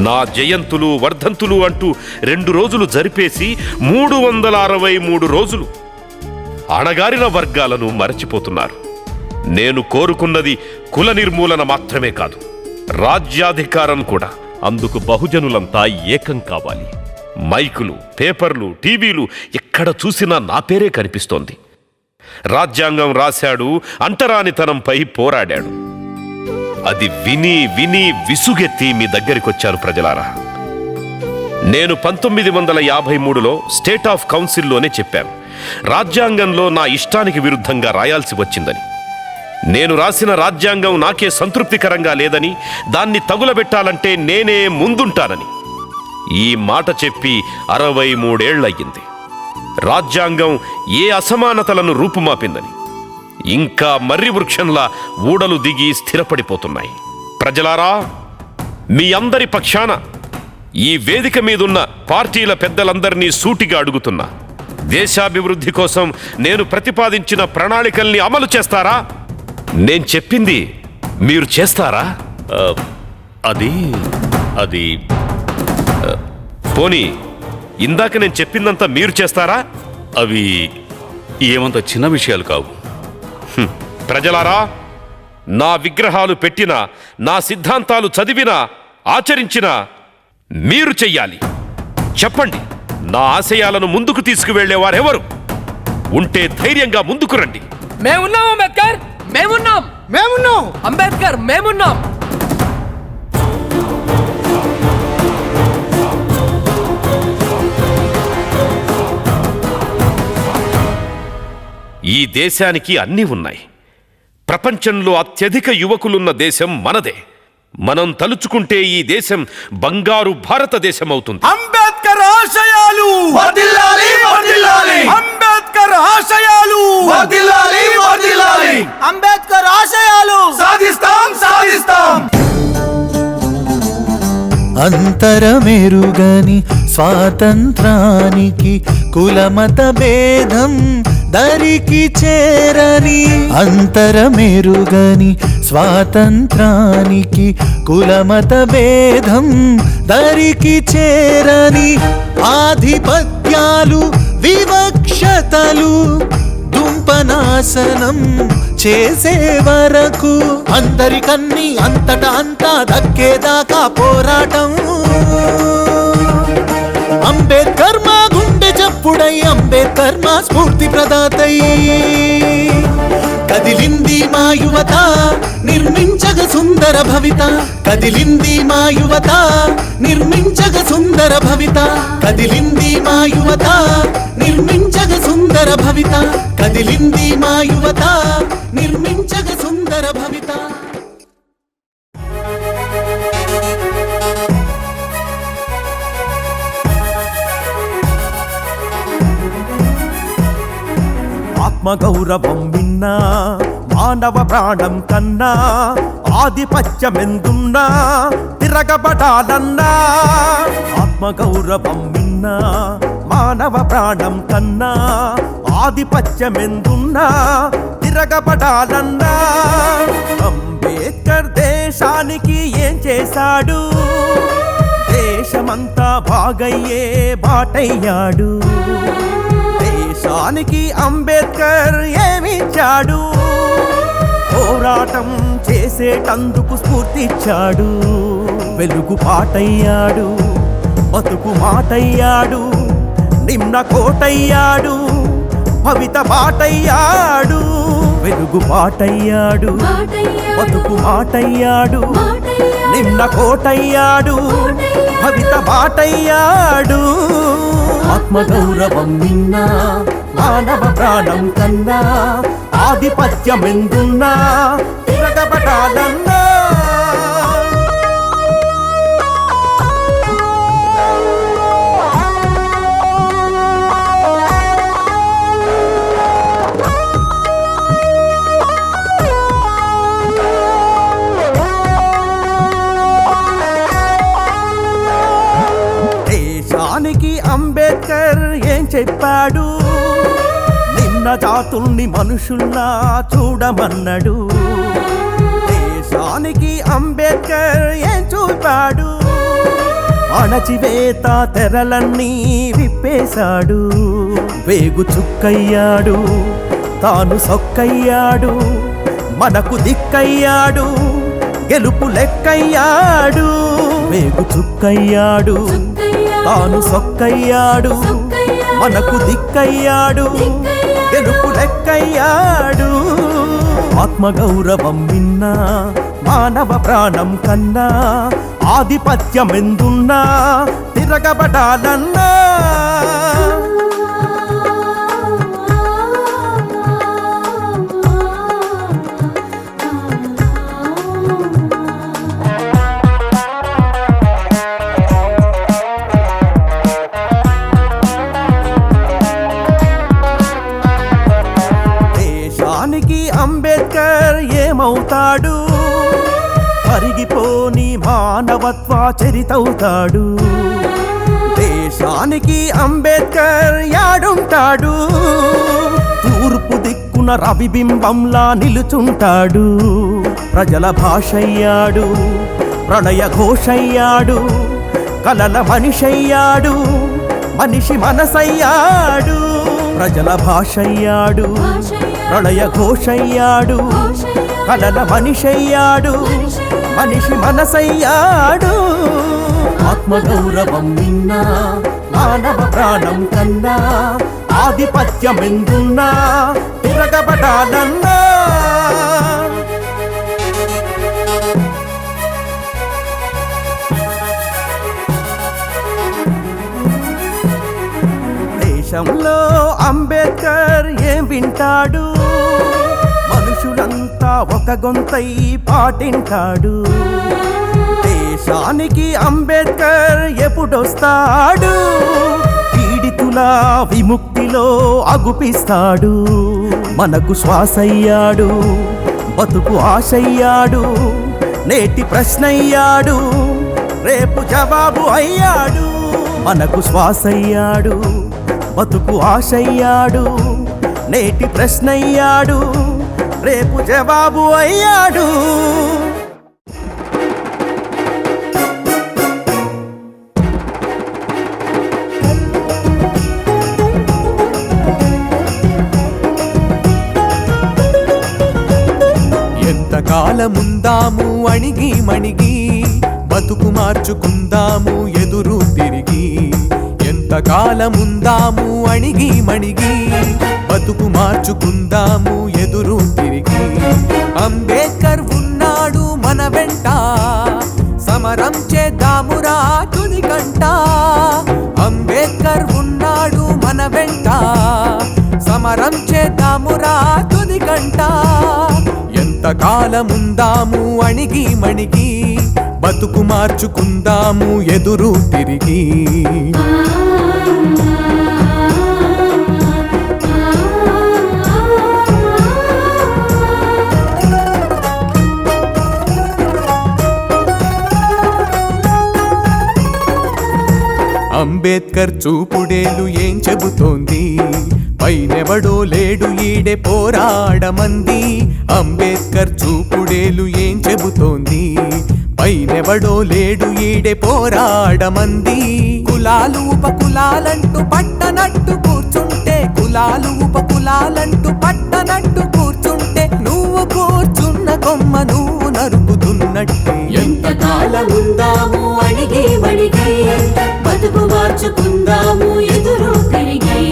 నా జయంతులు, వర్ధంతులు అంటూ 2 రోజులు జరిపేసి 363 రోజులు అణగారిన వర్గాలను మరచిపోతున్నారు. నేను కోరుకున్నది కుల నిర్మూలన మాత్రమే కాదు, రాజ్యాధికారం కూడా. అందుకు బహుజనులంతా ఏకం కావాలి. మైకులు, పేపర్లు, టీవీలు ఎక్కడ చూసినా నా పేరే కనిపిస్తోంది. రాజ్యాంగం రాశాడు, అంటరానితనంపై పోరాడాడు. అది విని విని విసుగెత్తి మీ దగ్గరికొచ్చాను ప్రజలారా. నేను 1953లో స్టేట్ ఆఫ్ కౌన్సిల్లోనే చెప్పాను, రాజ్యాంగంలో నా ఇష్టానికి విరుద్ధంగా రాయాల్సి వచ్చిందని. నేను రాసిన రాజ్యాంగం నాకే సంతృప్తికరంగా లేదని, దాన్ని తగులబెట్టాలంటే నేనే ముందుంటానని. ఈ మాట చెప్పి 63 ఏళ్లయ్యింది. రాజ్యాంగం ఏ అసమానతలను రూపుమాపిందని. ఇంకా మర్రి వృక్షంలా ఊడలు దిగి స్థిరపడిపోతున్నాయి. ప్రజలారా, మీ అందరి పక్షాన ఈ వేదిక మీదున్న పార్టీల పెద్దలందరినీ సూటిగా అడుగుతున్నా, దేశాభివృద్ధి కోసం నేను ప్రతిపాదించిన ప్రణాళికల్ని అమలు చేస్తారా? నేను చెప్పింది మీరు చేస్తారా? అది పోనీ ఇందాక నేను చెప్పిందంతా మీరు చేస్తారా? అవి ఏమంత చిన్న విషయాలు కావు. ప్రజలారా, నా విగ్రహాలు పెట్టినా, నా సిద్ధాంతాలు చదివినా, ఆచరించినా మీరు చెయ్యాలి. చెప్పండి, నా ఆశయాలను ముందుకు తీసుకువెళ్లేవారెవరు? ఉంటే ధైర్యంగా ముందుకు రండి. మేమున్నాం అంబేద్కర్, మేమున్నాం అంబేద్కర్, మేమున్నాం. ఈ దేశానికి అన్నీ ఉన్నాయి. ప్రపంచంలో అత్యధిక యువకులున్న దేశం మనదే. మనం తలుచుకుంటే ఈ దేశం బంగారు భారతదేశం అవుతుంది. అంబేద్కర్ ఆశయాలు వర్ధిల్లాలి వర్ధిల్లాలి అంబేద్కర్ ఆశయాలు వర్ధిల్లాలి వర్ధిల్లాలి అంబేద్కర్ ఆశయాలు సాధిస్తాం సాధిస్తాం. అంతరమెరుగని స్వాతంత్రానికి కులమత భేదం దరికి చేరని, అంతరమెరుగని స్వాతంత్రానికి కులమత భేదం దరికి చేరని, ఆధిపత్యాలు వివక్షతలు దుంపనాశనం చేసే వరకు అందరికన్నీ అంతటా అంతా దక్కేదాకా పోరాటం. అంబేద్కర్ మా గుండె చప్పుడై, అంబేద్కర్ మా స్ఫూర్తి ప్రదాతై, కదిలింది మా యువత నిర్మించగ సుందర భవిత, కదిలింది మా యువత నిర్మించగ సుందర భవిత, కదిలింది మా యువత నిర్మించగ సుందర భవిత, కదిలింది మా యువత నిర్మించగ సుందర భవిత. ఆత్మగౌరవం విన్నా మానవ ప్రాణం కన్నా, ఆధిపత్యమెందున్నా తిరగబడాలన్నా. ఆత్మగౌరవం విన్నా మానవ ప్రాణం కన్నా, ఆధిపత్యమెందున్నా తిరగబడాలన్నా. అంబేద్కర్ దేశానికి ఏం చేశాడు? దేశమంతా బాగయ్యే బాటయ్యాడు. దేశానికి అంబేద్కర్ ఏమిచ్చాడు? పోరాటం చేసేటందుకు స్ఫూర్తిచ్చాడు. వెలుగు పాటయ్యాడు, బతుకు మాటయ్యాడు, నిమ్న కోటయ్యాడు, భవిత బాటయ్యాడు. వెలుగు పాటయ్యాడు, బతుకు మాటయ్యాడు, నిమ్న కోటయ్యాడు, భవిత బాటయ్యాడు. ఆత్మగౌరవం నిన్నా మానవ ప్రాణం కన్నా, ఆధిపత్యమెందున్నా తిరగబడాలన్నా. దేశానికి అంబేద్కర్ ఏం చెప్పాడు? నిమ్న జాతుల్ని మనుషుల్లా చూడమన్నాడు. దేశానికి అంబేద్కర్ ఏం చూపాడు? అణచివేత తెరలన్నీ విప్పేశాడు. వేగు చుక్కయ్యాడు, తాను సొక్కయ్యాడు, మనకు దిక్కయ్యాడు, గెలుపు లెక్కయ్యాడు. వేగు చుక్కయ్యాడు, తాను సొక్కయ్యాడు, మనకు దిక్కయ్యాడు, గెలుపు లెక్కయ్యాడు. ఆత్మగౌరవం విన్నా మానవ ప్రాణం కన్నా, ఆధిపత్యమెందున్నా తిరగబడాలన్నా. అంబేద్కర్ ఏమవుతాడు? కరిగిపోని మానవత్వ చరితవుతాడు. దేశానికి అంబేద్కర్ యాడుంటాడు? తూర్పు దిక్కున రవిబింబంలా నిలుచుంటాడు. ప్రజల భాషయ్యాడు, ప్రణయ ఘోషయ్యాడు, కలల మనిషయ్యాడు, మనిషి మనసయ్యాడు. ప్రజల భాషయ్యాడు, ప్రళయ ఘోషయ్యాడు, కలల మనిషయ్యాడు, మనిషి మనసయ్యాడు. ఆత్మగౌరవం విన్నా మానవ ప్రాణం కన్నా, ఆధిపత్యమెందున్నా తిరగబడాలన్నా. దేశంలో అంబేద్కర్ ఏం వింటాడు? మనుషులంతా ఒక గొంతై పాటింటాడు. దేశానికి అంబేద్కర్ ఎప్పుడొస్తాడు? పీడితుల విముక్తిలో అగుపిస్తాడు. మనకు శ్వాసయ్యాడు, బతుకు ఆశయ్యాడు, నేటి ప్రశ్నయ్యాడు, రేపు జవాబు అయ్యాడు. మనకు శ్వాసయ్యాడు, బతుకు ఆశయ్యాడు, నేటి ప్రశ్నయ్యాడు, రేపు జవాబు అయ్యాడు. ఎంతకాలముందాము అణిగి మణిగి, బతుకు మార్చుకుందాము ఎదురు తిరిగి. ఎంతకాలముందాము అణిగి మణిగి, బతుకు మార్చుకుందాము ఎదురు తిరిగి. అంబేద్కర్ ఉన్నాడు మన వెంట, సమరం చేద్దామురా తుది కంట. అంబేద్కర్ ఉన్నాడు మన వెంట, సమరం చేద్దామురా తుది కంట. ఎంతకాలముందాము అణిగి మణిగి, బతుకు మార్చుకుందాము ఎదురు తిరిగి. అంబేద్కర్ చూపుడేలు ఏం చెబుతోంది? పైనెవడో లేడు ఈడే పోరాడమంది. అంబేద్కర్ చూపుడేలు ఏం చెబుతోంది? పైనెవడో లేడు ఈడే పోరాడమంది. కులాలు ఉపకులాలంటూ పట్టనట్టు కూర్చుంటే, కులాలు ఉపకులాలంటూ పట్టనట్టు కూర్చుంటే, నువ్వు కూర్చున్న కొమ్మ నువ్వు నరుకుతున్నట్టే. ఎంతకాలముందాము అణిగి మణిగి, బతుకు మార్చుకుందాము ఎదురు తిరిగి.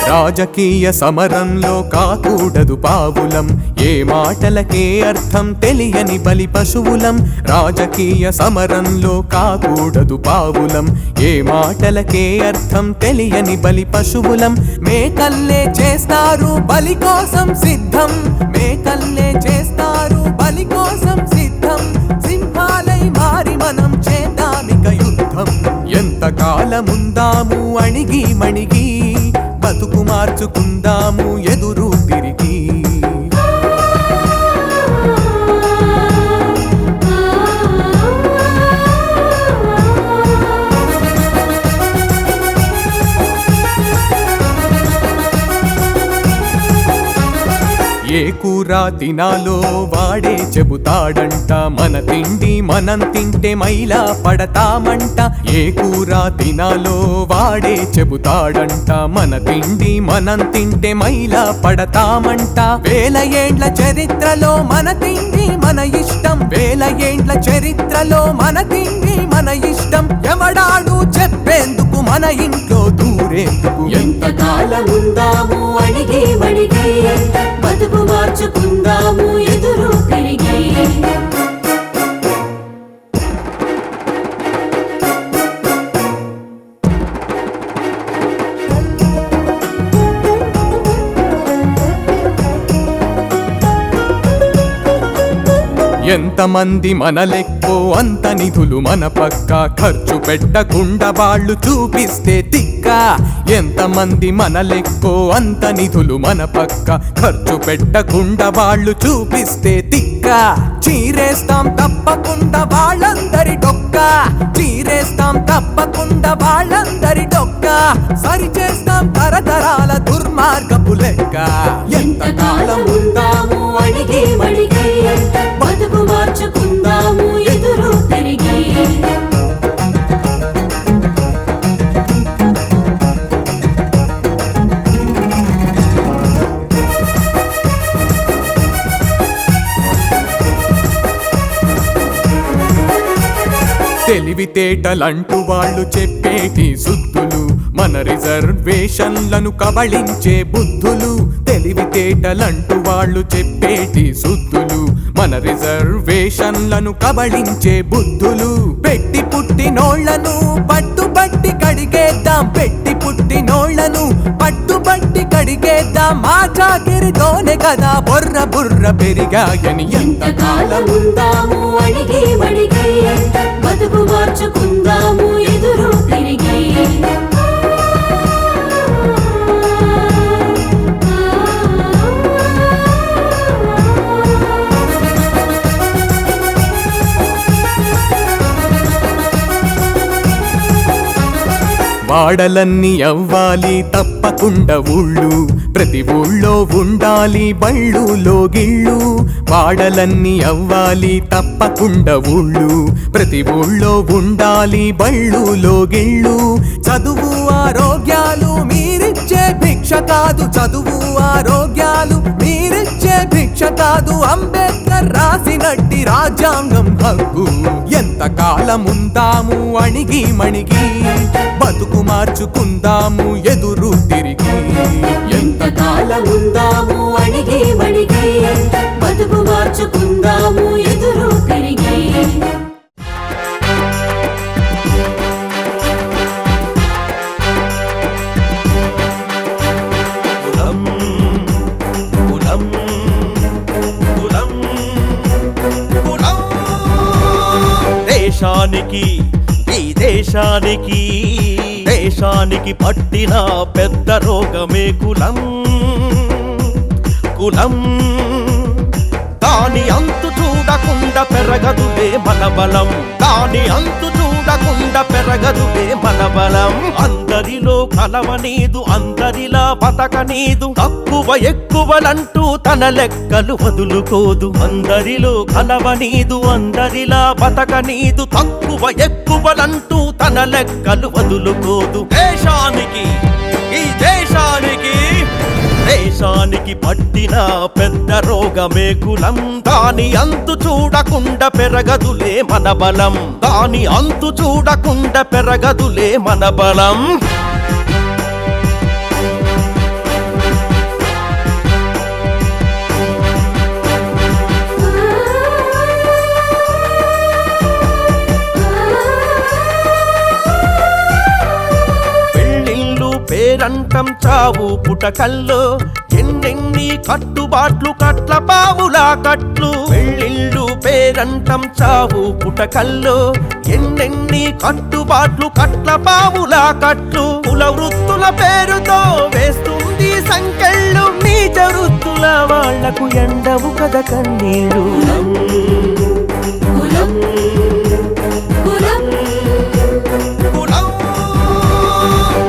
రాజకీయ సమరంలో కాకూడదు పావులం, ఏ మాటలకే అర్థం తెలియని బలి పశువులం. రాజకీయ సమరంలో కాకూడదు పావులం, ఏ మాటలకే అర్థం తెలియని బలి పశువులం. మేకల్లే చేస్తారు బలి కోసం సిద్ధం, మేకల్లే చేస్తారు బలి కోసం సిద్ధం. సింహాలై మారి మనం చేద్దామిక యుద్ధం. ఎంతకాలముందాము అణిగి మణిగి, బతుకు మార్చుకుందాము ఎదురు తిరిగి. ఏ కూర తినాలో వాడే చెబుతాడంట, మన తిండి మనం తింటే మైలా పడతామంట. ఏ కూర తినాలో వాడే చెబుతాడంట, మన తిండి మనం తింటే మైలా పడతామంట. వేల ఏండ్ల చరిత్రలో మన తిండి మన ఇష్టం, వేల ఏండ్ల చరిత్రలో మన తిండి మన ఇష్టం. ఎవడాడు చెప్పేందుకు మన ఇంట్లో దూరేందుకు. ఎంతకాలముందాము అణిగి మణిగి, బతుకు మార్చుకుందాము ఎదురు తిరిగి. ఎంతమంది మన లెక్కో అంత నిధులు మన పక్క, ఖర్చు పెట్టకుండా వాళ్ళు చూపిస్తే తిక్క. ఎంతమంది మన లెక్కో అంత నిధులు మన పక్క, ఖర్చు పెట్టకుండా వాళ్ళు చూపిస్తే తిక్క. చీరేస్తాం తప్పకుండా వాళ్ళందరి డొక్క, చీరేస్తాం తప్పకుండా వాళ్ళందరి డొక్క. సరిచేస్తాం తరతరాల దుర్మార్గపు లెక్క. ఎంతకాలముందాము అణిగి మణిగి, బతుకు మార్చుకుందాము ఎదురు తిరిగి. తెలివితేటలంటూ వాళ్ళు చెప్పేటి సుద్దులు, మన రిజర్వేషన్లను కబళించే బుద్ధులు, తెలివితేటలంటూ వాళ్ళు చెప్పేటి సుద్దులు. మన రిజర్వేషన్లను కబళించే బుద్ధులు, పెట్టి పుట్టినోళ్లను పట్టుబట్టి కడిగేద్దాం, పెట్టి పుట్టినోళ్లను పట్టుబట్టి కడిగేద్దాం. మా చాకిరితోనే కదా బొర్ర బుర్ర పెరిగాయని ఎంతకాలం ఉందాము అడిగి మడిగి, బతుకు మార్చుకుందాము ఎదురు తిరిగి. వాడలన్నీ అవ్వాలి తప్పకుండా ఊళ్ళు, ప్రతి ఊళ్ళో ఉండాలి బళ్ళు లోగిళ్ళు. వాడలన్నీ అవ్వాలి తప్పకుండా ఊళ్ళు, ప్రతి ఊళ్ళో ఉండాలి బళ్ళు లోగిళ్ళు. చదువు ఆరోగ్యాలు మీరిచ్చే భిక్ష కాదు, చదువు ఆరోగ్యాలు మీరిచ్చే భిక్ష కాదు. అంబేద్కర్ రాసినట్టి రాజ్యాంగం హక్కు. ఎంతకాలం ఉందాము అణిగి మణిగి, బతుకు మార్చుకుందాము ఎదురు తిరిగి. ఎంతకాలం ఉందాము అడిగి మడిగి, బతుకు మార్చుకుందాము ఎదురు తిరిగి. దేశానికి ఈ దేశానికి దేశానికి పట్టిన పెద్ద రోగమే కులం. కులం దాని అంతు చూడకుండా పెరగదులే మన బలం, దాని అంతు చూడకుండా పెరగదులే మన బలం. అందరిలో కలవనీదు, అందరిలా బతకనీదు, తక్కువ ఎక్కువలంటూ తన లెక్కలు వదులుకోదు. అందరిలో కలవనీదు, అందరిలా బతకనీదు, తక్కువ ఎక్కువలంటూ తన లెక్కలు వదులుకోదు. దేశానికి ఈ దేశానికి దేశానికి పట్టిన పెద్ద రోగమే కులం. దాని అంతు చూడకుండా పెరగదులే మన బలం, దాని అంతు చూడకుండా పెరగదులే మన బలం. పేరంటం చావు పుటకల్లో, ఎన్నెన్ని కట్టుబాట్లు కట్ల పావులా కట్లు. పెళ్ళిళ్ళు పేరంటం చావు పుటకల్లో, ఎన్నెన్ని కట్టుబాట్లు కట్ల పావులా కట్లు. కుల వృత్తుల పేరుతో వేస్తుంది సంకెళ్ళు, నీచ వృత్తుల వాళ్లకు ఎండవు కథ కన్నీళ్ళు.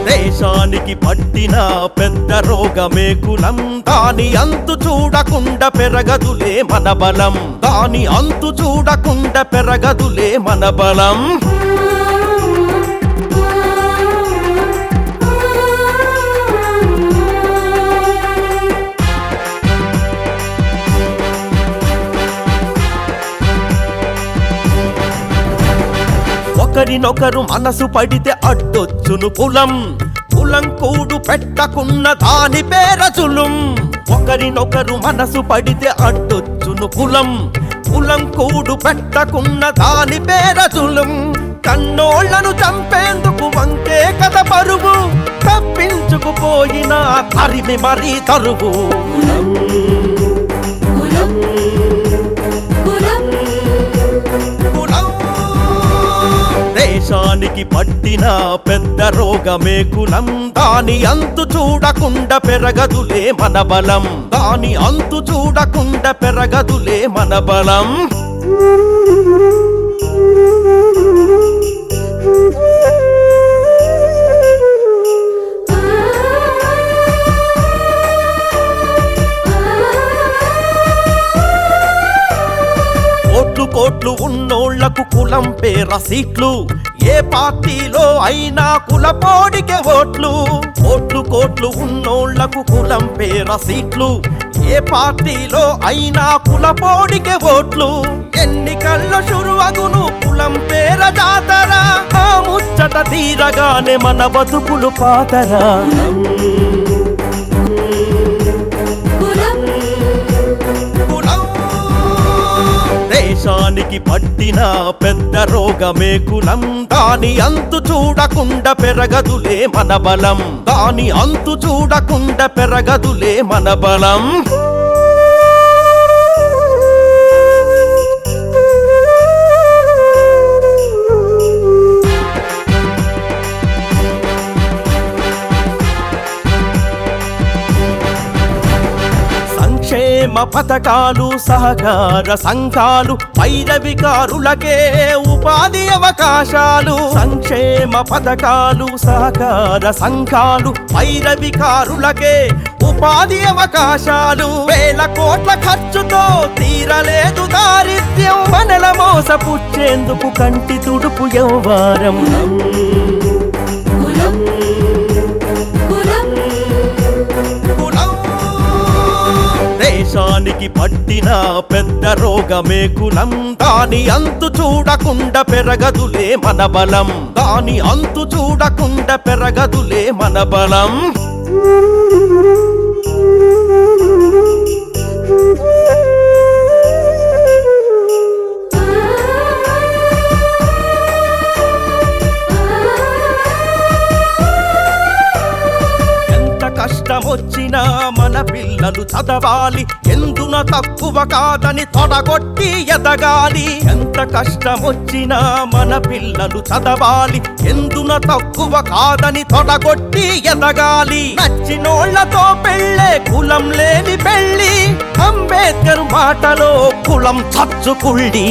దేశానికి పట్టిన పెద్ద రోగమే కులం. దాని అంతు చూడకుండా పెరగదులే మన బలం, దాని అంతు చూడకుండా పెరగదులే మన బలం. ఒకరినొకరు మనసు పడితే అడ్డొచ్చును కులం, కులం కూడు పెట్టకున్న దాని పేర జులుం. ఒకరినొకరు మనసు పడితే అడ్డొచ్చును కులం, కులం కూడు పెట్టకున్న దాని పేర జులుం. కన్నోళ్లను చంపేందుకు వంకే కథ పరుగు, తప్పించుకుపోయిన తరిమి మరీ తరువు. దేశానికి పట్టిన పెద్ద రోగమే కులం. దాని అంతు చూడకుండా పెరగదులే మన బలం, దాని అంతు చూడకుండా పెరగదులే మన బలం. కోట్లు కోట్లు ఉన్నోళ్లకు కులం పేర సీట్లు, ఏ పార్టీలో అయినా కులపోడికే ఓట్లు. కోట్లు కోట్లు ఉన్నోళ్లకు కులం పేర సీట్లు, ఏ పార్టీలో అయినా కులపోడికే ఓట్లు. ఎన్నికల్లో షురువగును కులం పేర జాతర, ఆ ముచ్చట తీరగానే మన బతుకులు పాతరా. దేశానికి పట్టిన పెద్ద రోగమే కులం. దాని అంతు చూడకుండా పెరగదులే మన బలం. దాని అంతు చూడకుండా పెరగదులే మన బలం. సంక్షేమ పథకాలు సహకార సంఘాలు పైరవికారులకే ఉపాధి అవకాశాలు. సంక్షేమ పథకాలు సహకార సంఘాలు పైరవికారులకే ఉపాధి అవకాశాలు. వేల కోట్ల ఖర్చుతో తీరలేదు దారిద్ర్యం. మనల మోసపుచ్చేందుకు కంటి తుడుపు యవ్వారం. దేశానికి పట్టిన పెద్ద రోగమే కులం. దాని అంతు చూడకుండా పెరగదులే మన బలం. దాని అంతు చూడకుండా పెరగదులే మన బలం. కష్టమొచ్చినా మన పిల్లలు చదవాలి. ఎందున తక్కువ కాదని తొడగొట్టి ఎదగాలి. ఎంత కష్టమొచ్చినా మన పిల్లలు చదవాలి. ఎందున తక్కువ కాదని తొడగొట్టి ఎదగాలి. నచ్చినోళ్లతో పెళ్ళే కులం లేని పెళ్ళి. అంబేద్కర్ మాటలో కులం చచ్చుకుళ్ళి.